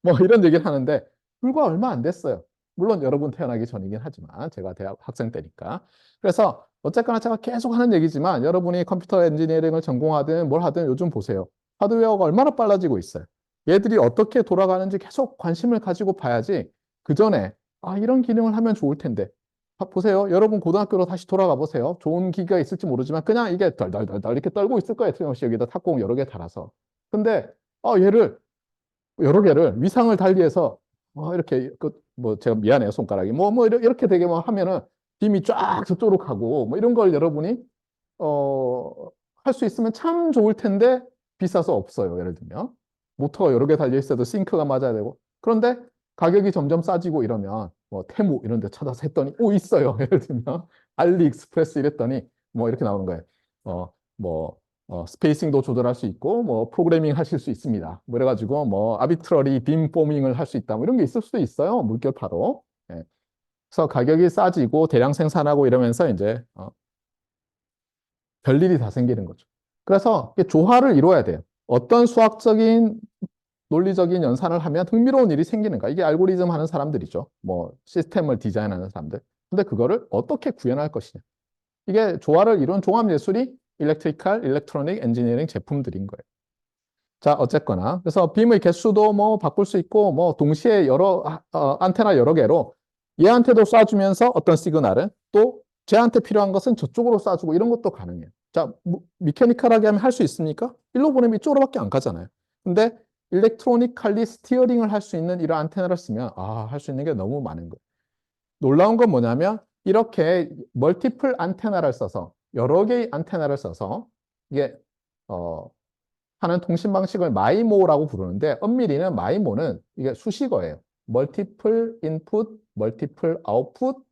뭐 이런 얘기를 하는데 불과 얼마 안 됐어요. 물론 여러분 태어나기 전이긴 하지만 제가 대학 학생 때니까. 그래서 어쨌거나 제가 계속 하는 얘기지만 여러분이 컴퓨터 엔지니어링을 전공하든 뭘 하든 요즘 보세요. 하드웨어가 얼마나 빨라지고 있어요. 얘들이 어떻게 돌아가는지 계속 관심을 가지고 봐야지 그 전에 이런 기능을 하면 좋을 텐데 보세요. 여러분 고등학교로 다시 돌아가 보세요. 좋은 기기가 있을지 모르지만 그냥 이게 덜덜덜덜 이렇게 떨고 있을 거예요. 틀림없이 여기다 탁공 여러 개 달아서. 근데 얘를 여러 개를 위상을 달리해서 이렇게 뭐 제가 미안해요 손가락이 뭐 이렇게 되게 뭐 하면은 빔이 쫙 저쪽으로 가고 뭐 이런 걸 여러분이 할 수 있으면 참 좋을 텐데 비싸서 없어요. 예를 들면 모터가 여러 개 달려 있어도 싱크가 맞아야 되고 그런데 가격이 점점 싸지고 이러면 뭐 테무 이런 데 찾아서 했더니 있어요. 예를 들면 알리익스프레스 이랬더니 뭐 이렇게 나오는 거예요. 뭐 스페이싱도 조절할 수 있고 뭐 프로그래밍 하실 수 있습니다. 뭐 그래가지고 뭐 아비트러리 빔 포밍을 할 수 있다. 뭐 이런 게 있을 수도 있어요. 물결파로. 예. 그래서 가격이 싸지고 대량 생산하고 이러면서 이제 별일이 다 생기는 거죠. 그래서 조화를 이루어야 돼요. 어떤 수학적인 논리적인 연산을 하면 흥미로운 일이 생기는가. 이게 알고리즘 하는 사람들이죠. 뭐 시스템을 디자인하는 사람들. 근데 그거를 어떻게 구현할 것이냐. 이게 조화를 이룬 종합 예술이 일렉트리컬, 일렉트로닉, 엔지니어링 제품들인 거예요. 자, 어쨌거나. 그래서 빔의 개수도 뭐 바꿀 수 있고, 뭐 동시에 안테나 여러 개로 얘한테도 쏴주면서 어떤 시그널은 또 쟤한테 필요한 것은 저쪽으로 쏴주고 이런 것도 가능해요. 자, 미케니컬하게 하면 할 수 있습니까? 일로 보내면 이쪽으로밖에 안 가잖아요. 근데 일렉트로니컬리 스티어링을 할 수 있는 이런 안테나를 쓰면 할 수 있는 게 너무 많은 거예요. 놀라운 건 뭐냐면 이렇게 멀티플 안테나를 써서 여러 개의 안테나를 써서 이게 하는 통신 방식을 마이모라고 부르는데 엄밀히는 마이모는 이게 수식어예요. 멀티플 인풋, 멀티플 아웃풋,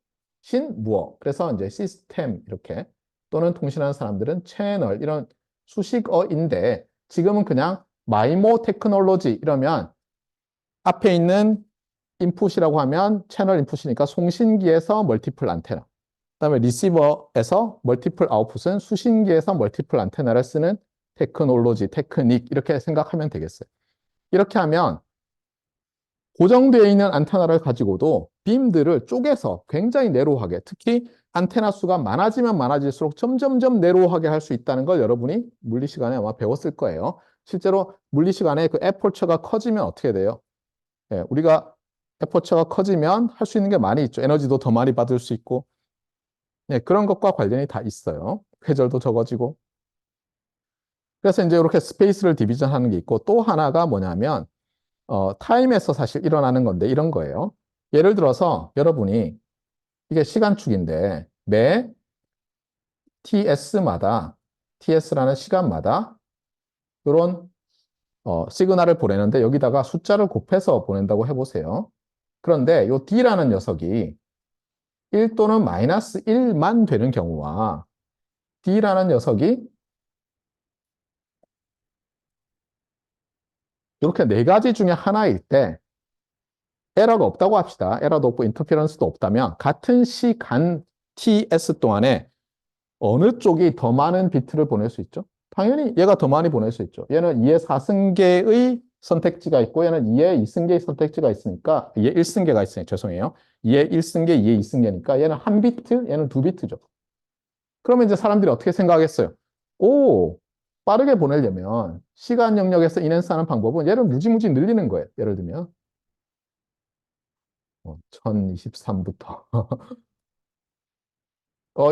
신 무어. 그래서 이제 시스템 이렇게 또는 통신하는 사람들은 채널 이런 수식어인데 지금은 그냥 마이모 테크놀로지 이러면 앞에 있는 인풋이라고 하면 채널 인풋이니까 송신기에서 멀티플 안테나. 그다음에 리시버에서 멀티플 아웃풋은 수신기에서 멀티플 안테나를 쓰는 테크놀로지, 테크닉 이렇게 생각하면 되겠어요. 이렇게 하면 고정되어 있는 안테나를 가지고도 빔들을 쪼개서 굉장히 내로우하게 특히 안테나 수가 많아지면 많아질수록 점점점 내로우하게 할 수 있다는 걸 여러분이 물리 시간에 아마 배웠을 거예요. 실제로 물리 시간에 그 에퍼처가 커지면 어떻게 돼요? 우리가 에퍼처가 커지면 할 수 있는 게 많이 있죠. 에너지도 더 많이 받을 수 있고 그런 것과 관련이 다 있어요. 회절도 적어지고. 그래서 이제 이렇게 스페이스를 디비전 하는 게 있고 또 하나가 뭐냐면 타임에서 사실 일어나는 건데 이런 거예요. 예를 들어서 여러분이 이게 시간축인데 매 TS마다 TS라는 시간마다 이런 시그널을 보내는데 여기다가 숫자를 곱해서 보낸다고 해보세요. 그런데 이 D라는 녀석이 1 또는 마이너스 1만 되는 경우와 D라는 녀석이 이렇게 네 가지 중에 하나일 때 에러가 없다고 합시다. 에러도 없고 인터ference도 없다면 같은 시간 ts 동안에 어느 쪽이 더 많은 비트를 보낼 수 있죠? 당연히 얘가 더 많이 보낼 수 있죠. 얘는 2의 4승계의 선택지가 있고 얘는 2의 2승계의 선택지가 있으니까 2의 1승계가 있으니까 죄송해요. 2의 1승계, 2의 2승계니까 얘는 한 비트, 얘는 두 비트죠. 그러면 이제 사람들이 어떻게 생각하겠어요? 오, 빠르게 보내려면 시간 영역에서 인핸스하는 방법은 얘를 무지무지 늘리는 거예요. 예를 들면 1023부터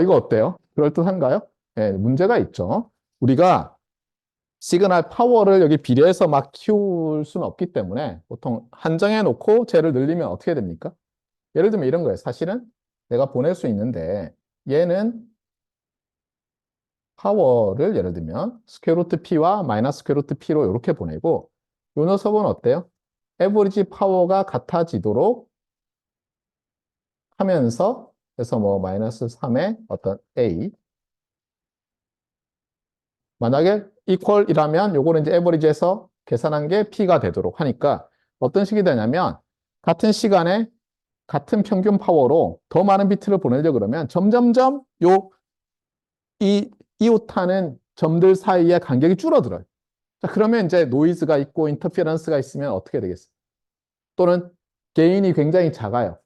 이거 어때요? 그럴듯한가요? 네, 문제가 있죠. 우리가 시그널 파워를 여기 비례해서 막 키울 수는 없기 때문에 보통 한정해 놓고 쟤를 늘리면 어떻게 됩니까? 예를 들면 이런 거예요. 사실은 내가 보낼 수 있는데 얘는 파워를 예를 들면 스퀘어 루트 P와 마이너스 스퀘어 루트 P로 이렇게 보내고 요 녀석은 어때요? 에버리지 파워가 같아지도록 하면서 그래서 뭐 마이너스 3의 어떤 A 만약에 equal이라면 요거는 이제 에버리지에서 계산한 게 P가 되도록 하니까 어떤 식이 되냐면 같은 시간에 같은 평균 파워로 더 많은 비트를 보내려 그러면 점점점 이 이웃하는 점들 사이의 간격이 줄어들어요. 자, 그러면 이제 노이즈가 있고 인터피어런스가 있으면 어떻게 되겠어요? 또는 게인이 굉장히 작아요.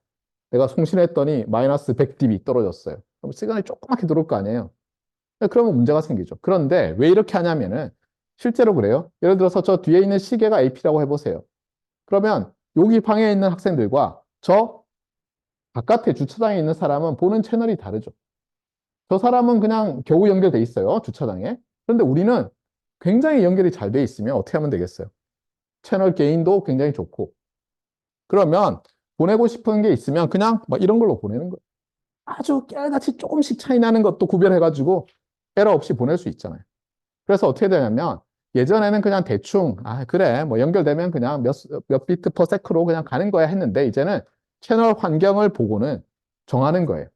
내가 송신했더니 마이너스 100dB 떨어졌어요. 그럼 시간이 조그맣게 들어올 거 아니에요. 그러면 문제가 생기죠. 그런데 왜 이렇게 하냐면은 실제로 그래요. 예를 들어서 저 뒤에 있는 시계가 AP라고 해보세요. 그러면 여기 방에 있는 학생들과 저 바깥에 주차장에 있는 사람은 보는 채널이 다르죠. 저 사람은 그냥 겨우 연결돼 있어요. 주차장에. 그런데 우리는 굉장히 연결이 잘 돼 있으면 어떻게 하면 되겠어요? 채널 게인도 굉장히 좋고. 그러면 보내고 싶은 게 있으면 그냥 막 이런 걸로 보내는 거예요. 아주 깨알같이 조금씩 차이 나는 것도 구별해가지고 에러 없이 보낼 수 있잖아요. 그래서 어떻게 되냐면 예전에는 그냥 대충 그래 뭐 연결되면 그냥 몇 비트 퍼 세크로 그냥 가는 거야 했는데 이제는 채널 환경을 보고는 정하는 거예요.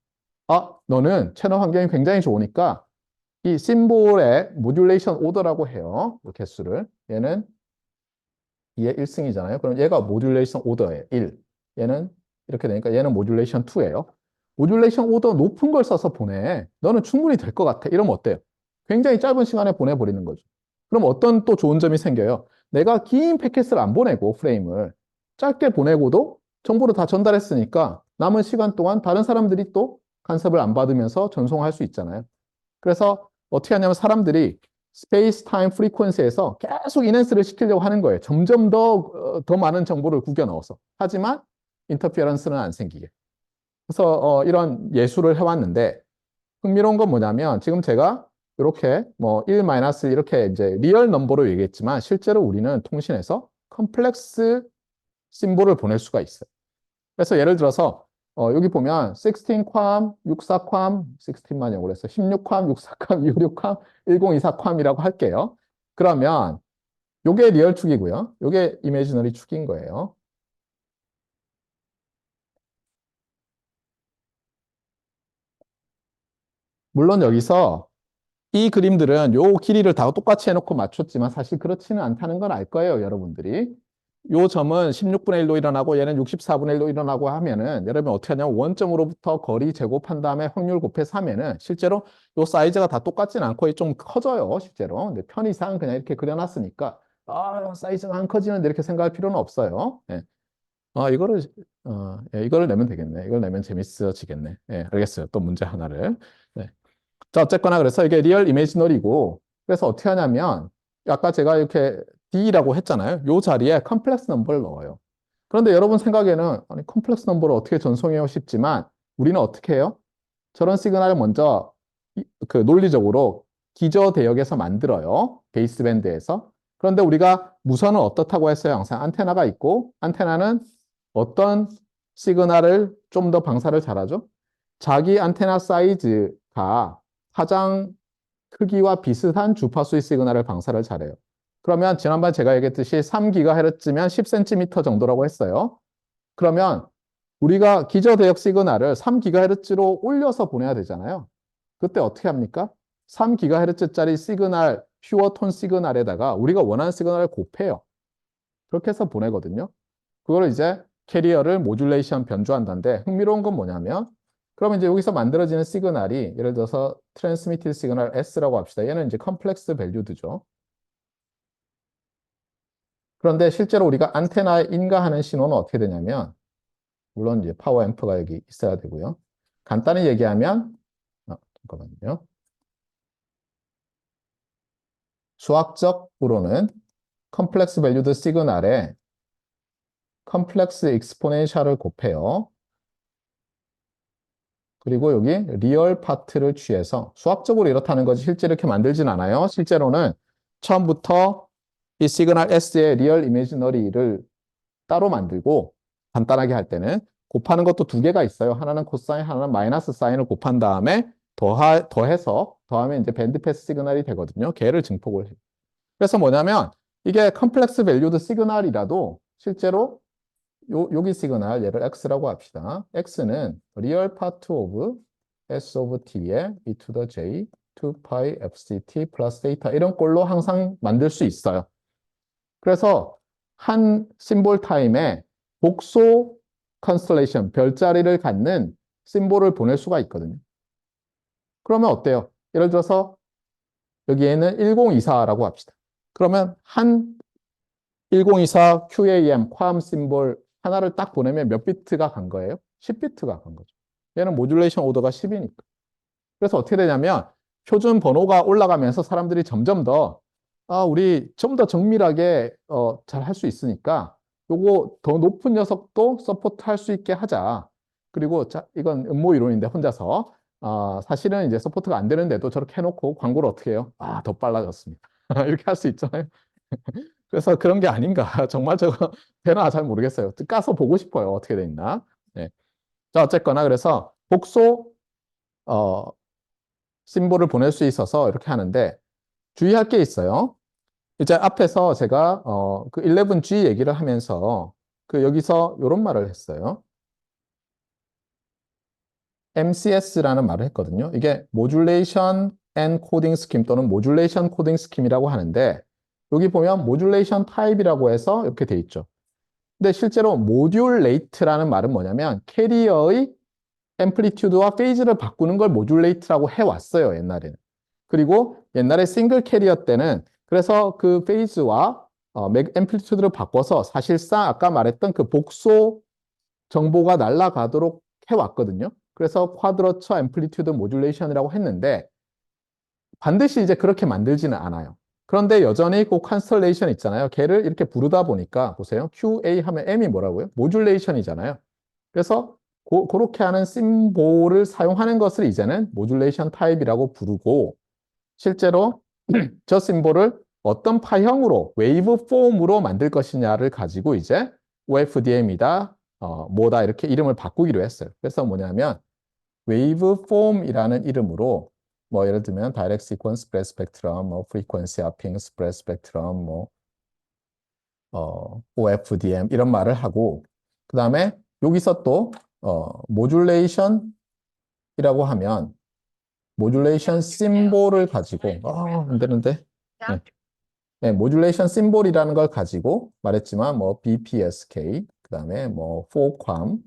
너는 채널 환경이 굉장히 좋으니까 이 심볼의 모듈레이션 오더라고 해요. 이 개수를. 얘는 2의 1승이잖아요. 그럼 얘가 모듈레이션 오더예요. 1. 얘는 이렇게 되니까 얘는 모듈레이션 2예요. 모듈레이션 오더 높은 걸 써서 보내. 너는 충분히 될 것 같아. 이러면 어때요? 굉장히 짧은 시간에 보내버리는 거죠. 그럼 어떤 또 좋은 점이 생겨요? 내가 긴 패킷을 안 보내고 프레임을 짧게 보내고도 정보를 다 전달했으니까 남은 시간 동안 다른 사람들이 또 간섭을 안 받으면서 전송할 수 있잖아요. 그래서 어떻게 하냐면 사람들이 스페이스 타임 프리퀀시에서 계속 인핸스를 시키려고 하는 거예요. 점점 더 많은 정보를 구겨 넣어서. 하지만 인터피어런스는 안 생기게. 그래서 이런 예술을 해왔는데 흥미로운 건 뭐냐면 지금 제가 이렇게 뭐 1 마이너스 이렇게 이제 리얼 넘버로 얘기했지만 실제로 우리는 통신에서 컴플렉스 심볼을 보낼 수가 있어요. 그래서 예를 들어서 여기 보면 16컴, 64컴, 16만 영어로 해서 16컴, 64컴, 66컴, 1024컴이라고 할게요. 그러면 요게 리얼 축이고요. 요게 이미지너리 축인 거예요. 물론 여기서 이 그림들은 요 길이를 다 똑같이 해놓고 맞췄지만 사실 그렇지는 않다는 걸 알 거예요, 여러분들이. 요 점은 16분의 1로 일어나고 얘는 64분의 1로 일어나고 하면은 여러분 어떻게 하냐면 원점으로부터 거리 제곱한 다음에 확률 곱해서 하면은 실제로 요 사이즈가 다 똑같지는 않고 좀 커져요, 실제로. 근데 편의상 그냥 이렇게 그려놨으니까 사이즈가 안 커지는데 이렇게 생각할 필요는 없어요. 예. 이거를 이거를 내면 되겠네. 이걸 내면 재밌어지겠네. 예, 알겠어요. 또 문제 하나를. 네. 자, 어쨌거나 그래서 이게 리얼 이미지너리고 그래서 어떻게 하냐면 아까 제가 이렇게 D라고 했잖아요. 요 자리에 컴플렉스 넘버를 넣어요. 그런데 여러분 생각에는 아니 컴플렉스 넘버를 어떻게 전송해요 싶지만 우리는 어떻게 해요? 저런 시그널을 먼저 그 논리적으로 기저 대역에서 만들어요. 베이스밴드에서. 그런데 우리가 무선은 어떻다고 했어요? 항상 안테나가 있고 안테나는 어떤 시그널을 좀 더 방사를 잘하죠? 자기 안테나 사이즈가 파장 크기와 비슷한 주파수의 시그널을 방사를 잘해요. 그러면 지난번 제가 얘기했듯이 3GHz면 10cm 정도라고 했어요. 그러면 우리가 기저 대역 시그널을 3GHz로 올려서 보내야 되잖아요. 그때 어떻게 합니까? 3GHz짜리 시그널, 퓨어 톤 시그널에다가 우리가 원하는 시그널을 곱해요. 그렇게 해서 보내거든요. 그걸 이제 캐리어를 모듈레이션 변조한다는데 흥미로운 건 뭐냐면 그러면 이제 여기서 만들어지는 시그널이 예를 들어서 트랜스미티드 시그널 S라고 합시다. 얘는 이제 컴플렉스 밸류드죠. 그런데 실제로 우리가 안테나에 인가하는 신호는 어떻게 되냐면 물론 이제 파워 앰프가 여기 있어야 되고요. 간단히 얘기하면 잠깐만요. 수학적으로는 컴플렉스 밸류드 시그널에 컴플렉스 익스포넨셜을 곱해요. 그리고 여기 리얼 파트를 취해서 수학적으로 이렇다는 거지 실제 이렇게 만들진 않아요. 실제로는 처음부터 이 시그널 S의 리얼 이미지너리를 따로 만들고 간단하게 할 때는 곱하는 것도 두 개가 있어요. 하나는 코사인, 하나는 마이너스 사인을 곱한 다음에 더해서 더하면 이제 밴드 패스 시그널이 되거든요. 걔를 증폭을 해요. 그래서 뭐냐면 이게 컴플렉스 밸류드 시그널이라도 실제로 여기 시그널 얘를 x라고 합시다. x는 real part of s of t의 e to the j 2pi fct 플러스 데이터 이런 꼴로 항상 만들 수 있어요. 그래서 한 심볼 타임에 복소 컨스텔레이션 별자리를 갖는 심볼을 보낼 수가 있거든요. 그러면 어때요? 예를 들어서 여기에는 1024라고 합시다. 그러면 한 1024 QAM 쿼암 심볼 하나를 딱 보내면 몇 비트가 간 거예요? 10비트가 간 거죠. 얘는 모듈레이션 오더가 10이니까. 그래서 어떻게 되냐면 표준 번호가 올라가면서 사람들이 점점 더 우리 좀 더 정밀하게 잘 할 수 있으니까 요거 더 높은 녀석도 서포트 할 수 있게 하자. 그리고 자, 이건 음모 이론인데 혼자서 사실은 이제 서포트가 안 되는데도 저렇게 해놓고 광고를 어떻게 해요? 더 빨라졌습니다. 이렇게 할 수 있잖아요. 그래서 그런 게 아닌가. 정말 저거 되나 잘 모르겠어요. 까서 보고 싶어요. 어떻게 돼 있나. 네. 자, 어쨌거나 그래서 복소 심볼을 보낼 수 있어서 이렇게 하는데 주의할 게 있어요. 이제 앞에서 제가 그 11G 얘기를 하면서 그 여기서 이런 말을 했어요. MCS라는 말을 했거든요. 이게 모듈레이션 앤 코딩 스킴 또는 모듈레이션 코딩 스킴이라고 하는데 여기 보면 모듈레이션 타입이라고 해서 이렇게 돼 있죠. 근데 실제로 모듈레이트라는 말은 뭐냐면 캐리어의 앰플리튜드와 페이즈를 바꾸는 걸 모듈레이트라고 해왔어요, 옛날에는. 그리고 옛날에 싱글 캐리어 때는 그래서 그 페이즈와 앰플리튜드를 바꿔서 사실상 아까 말했던 그 복소 정보가 날아가도록 해왔거든요. 그래서 쿼드러처 앰플리튜드 모듈레이션이라고 했는데 반드시 이제 그렇게 만들지는 않아요. 그런데 여전히 그 컨스텔레이션 있잖아요. 걔를 이렇게 부르다 보니까 보세요. QA 하면 M이 뭐라고요? 모듈레이션이잖아요. 그래서 그렇게 하는 심볼을 사용하는 것을 이제는 모듈레이션 타입이라고 부르고 실제로 저 심볼을 어떤 파형으로 웨이브 폼으로 만들 것이냐를 가지고 이제 OFDM이다 뭐다 이렇게 이름을 바꾸기로 했어요. 그래서 뭐냐면 웨이브 폼이라는 이름으로 뭐 예를 들면 다이렉트 시퀀스 스프레드 스펙트럼, 뭐 프리퀀시 아핑 스프레드 스펙트럼, 뭐 OFDM 이런 말을 하고 그 다음에 여기서 또 모듈레이션이라고 하면 모듈레이션 심볼을 가지고 안 되는데 네. 네, 모듈레이션 심볼이라는 걸 가지고 말했지만 뭐 BPSK 그 다음에 뭐 4컴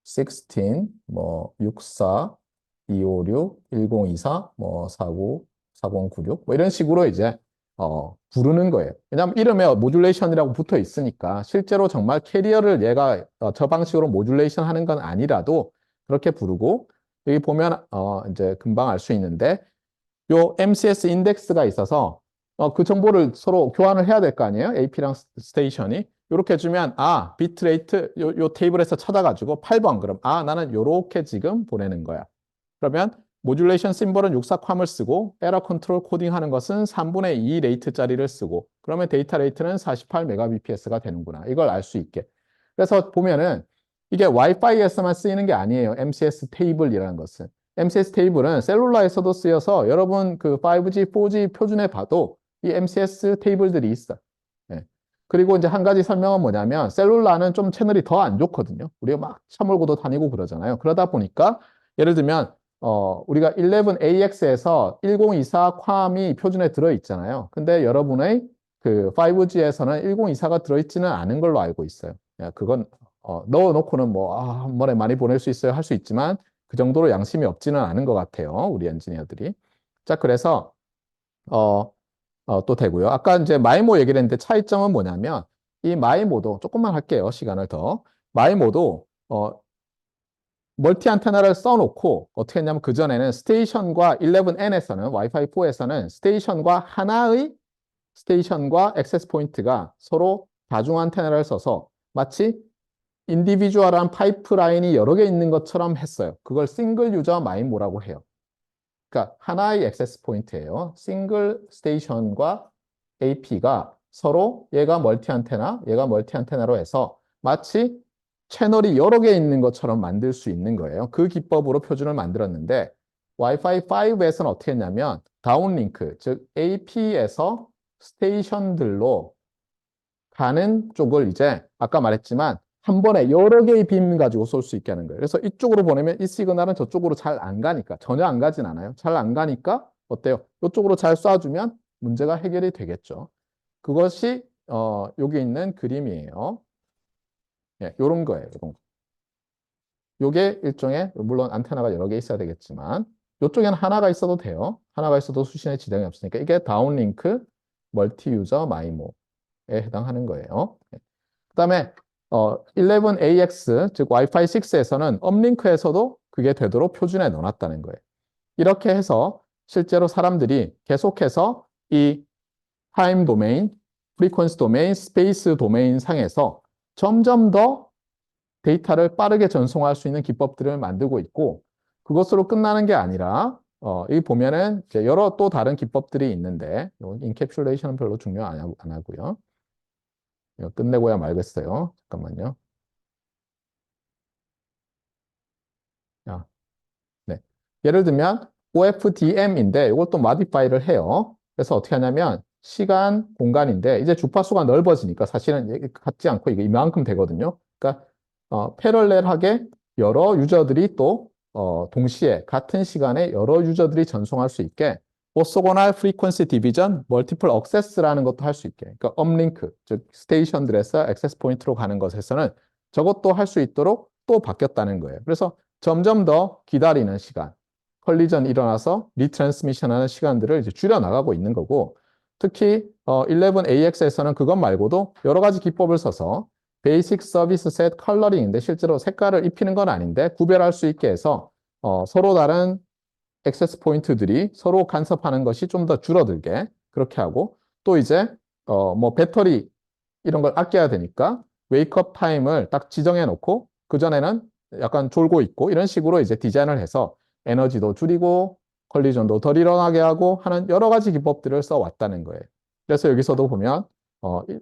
16, 뭐 64, 256, 1024, 뭐 49, 4096, 뭐 이런 식으로 이제 부르는 거예요. 왜냐하면 이름에 모듈레이션이라고 붙어 있으니까 실제로 정말 캐리어를 얘가 저 방식으로 모듈레이션 하는 건 아니라도 그렇게 부르고 여기 보면 이제 금방 알 수 있는데 요 MCS 인덱스가 있어서 그 정보를 서로 교환을 해야 될 거 아니에요? AP랑 스테이션이. 이렇게 주면 비트레이트 요 테이블에서 찾아가지고 8번 그럼 나는 요렇게 지금 보내는 거야. 그러면 모듈레이션 심볼은 64컴을 쓰고 에러 컨트롤 코딩 하는 것은 3분의 2 레이트짜리를 쓰고 그러면 데이터 레이트는 48 메가bps가 되는구나. 이걸 알 수 있게. 그래서 보면은 이게 와이파이에서만 쓰이는 게 아니에요. MCS 테이블이라는 것은. MCS 테이블은 셀룰라에서도 쓰여서 여러분 그 5G, 4G 표준에 봐도 이 MCS 테이블들이 있어. 예. 그리고 이제 한 가지 설명은 뭐냐면 셀룰라는 좀 채널이 더 안 좋거든요. 우리가 막 차 몰고도 다니고 그러잖아요. 그러다 보니까 예를 들면 우리가 11AX에서 1024 쿼암이 표준에 들어있잖아요. 근데 여러분의 그 5G에서는 1024가 들어있지는 않은 걸로 알고 있어요. 그건 넣어놓고는 뭐, 한 번에 많이 보낼 수 있어요. 할 수 있지만 그 정도로 양심이 없지는 않은 것 같아요. 우리 엔지니어들이. 자, 그래서, 어, 또 되고요. 아까 이제 마이모 얘기를 했는데 차이점은 뭐냐면 이 마이모도 조금만 할게요. 시간을 더. 마이모도, 멀티 안테나를 써놓고 어떻게 했냐면 그전에는 스테이션과 11N에서는 와이파이 4에서는 스테이션과 액세스 포인트가 서로 다중 안테나를 써서 마치 인디비주얼한 파이프라인이 여러 개 있는 것처럼 했어요. 그걸 싱글 유저 마이모라고 해요. 그러니까 하나의 액세스 포인트예요. 싱글 스테이션과 AP가 서로 얘가 멀티 안테나, 얘가 멀티 안테나로 해서 마치 채널이 여러 개 있는 것처럼 만들 수 있는 거예요. 그 기법으로 표준을 만들었는데 와이파이 5에서는 어떻게 했냐면 다운링크, 즉 AP에서 스테이션들로 가는 쪽을 이제 아까 말했지만 한 번에 여러 개의 빔 가지고 쏠 수 있게 하는 거예요. 그래서 이쪽으로 보내면 이 시그널은 저쪽으로 잘 안 가니까 전혀 안 가진 않아요. 잘 안 가니까 어때요? 이쪽으로 잘 쏴주면 문제가 해결이 되겠죠. 그것이 여기 있는 그림이에요. 예, 요런 거예요. 요런 거. 요게 일종의 물론 안테나가 여러 개 있어야 되겠지만 이쪽에는 하나가 있어도 돼요. 하나가 있어도 수신에 지장이 없으니까 이게 다운링크 멀티 유저 마이모에 해당하는 거예요. 그다음에 11AX 즉 와이파이 6에서는 업링크에서도 그게 되도록 표준에 넣어놨다는 거예요. 이렇게 해서 실제로 사람들이 계속해서 이 타임 도메인, 프리퀀시 도메인, 스페이스 도메인 상에서 점점 더 데이터를 빠르게 전송할 수 있는 기법들을 만들고 있고 그것으로 끝나는 게 아니라 여기 보면은 이제 여러 또 다른 기법들이 있는데 인캡슐레이션은 별로 중요 안 하고요. 이거 끝내고야 말겠어요. 잠깐만요. 야, 네. 예를 들면 OFDM인데 이것도 마디파이를 해요. 그래서 어떻게 하냐면 시간, 공간인데 이제 주파수가 넓어지니까 사실은 같지 않고 이게 이만큼 되거든요. 그러니까 패럴렐하게 여러 유저들이 또 동시에 같은 시간에 여러 유저들이 전송할 수 있게 오소고날 프리퀀시 디비전 멀티플 억세스라는 것도 할 수 있게 그러니까 업링크 즉 스테이션들에서 액세스 포인트로 가는 것에서는 저것도 할 수 있도록 또 바뀌었다는 거예요. 그래서 점점 더 기다리는 시간, 컬리전 일어나서 리트랜스미션 하는 시간들을 이제 줄여나가고 있는 거고 특히 11AX에서는 그것 말고도 여러 가지 기법을 써서 베이직 서비스 셋 컬러링인데 실제로 색깔을 입히는 건 아닌데 구별할 수 있게 해서 서로 다른 액세스 포인트들이 서로 간섭하는 것이 좀 더 줄어들게 그렇게 하고 또 이제 뭐 배터리 이런 걸 아껴야 되니까 웨이크업 타임을 딱 지정해 놓고 그전에는 약간 졸고 있고 이런 식으로 이제 디자인을 해서 에너지도 줄이고 컬리전도 덜 일어나게 하고 하는 여러 가지 기법들을 써왔다는 거예요. 그래서 여기서도 보면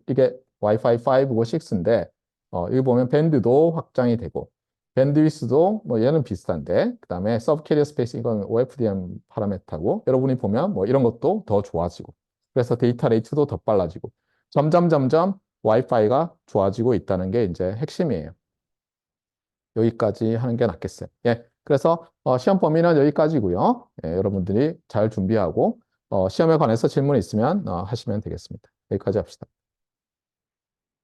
이게 와이파이 5고 6인데 여기 보면 밴드도 확장이 되고 밴드위스도 뭐 얘는 비슷한데 그다음에 서브 캐리어 스페이스 이건 OFDM 파라메타고 여러분이 보면 뭐 이런 것도 더 좋아지고 그래서 데이터 레이트도 더 빨라지고 점점 와이파이가 좋아지고 있다는 게 이제 핵심이에요. 여기까지 하는 게 낫겠어요. 예. 그래서 시험 범위는 여기까지고요. 예, 여러분들이 잘 준비하고 시험에 관해서 질문 있으면 하시면 되겠습니다. 여기까지 합시다.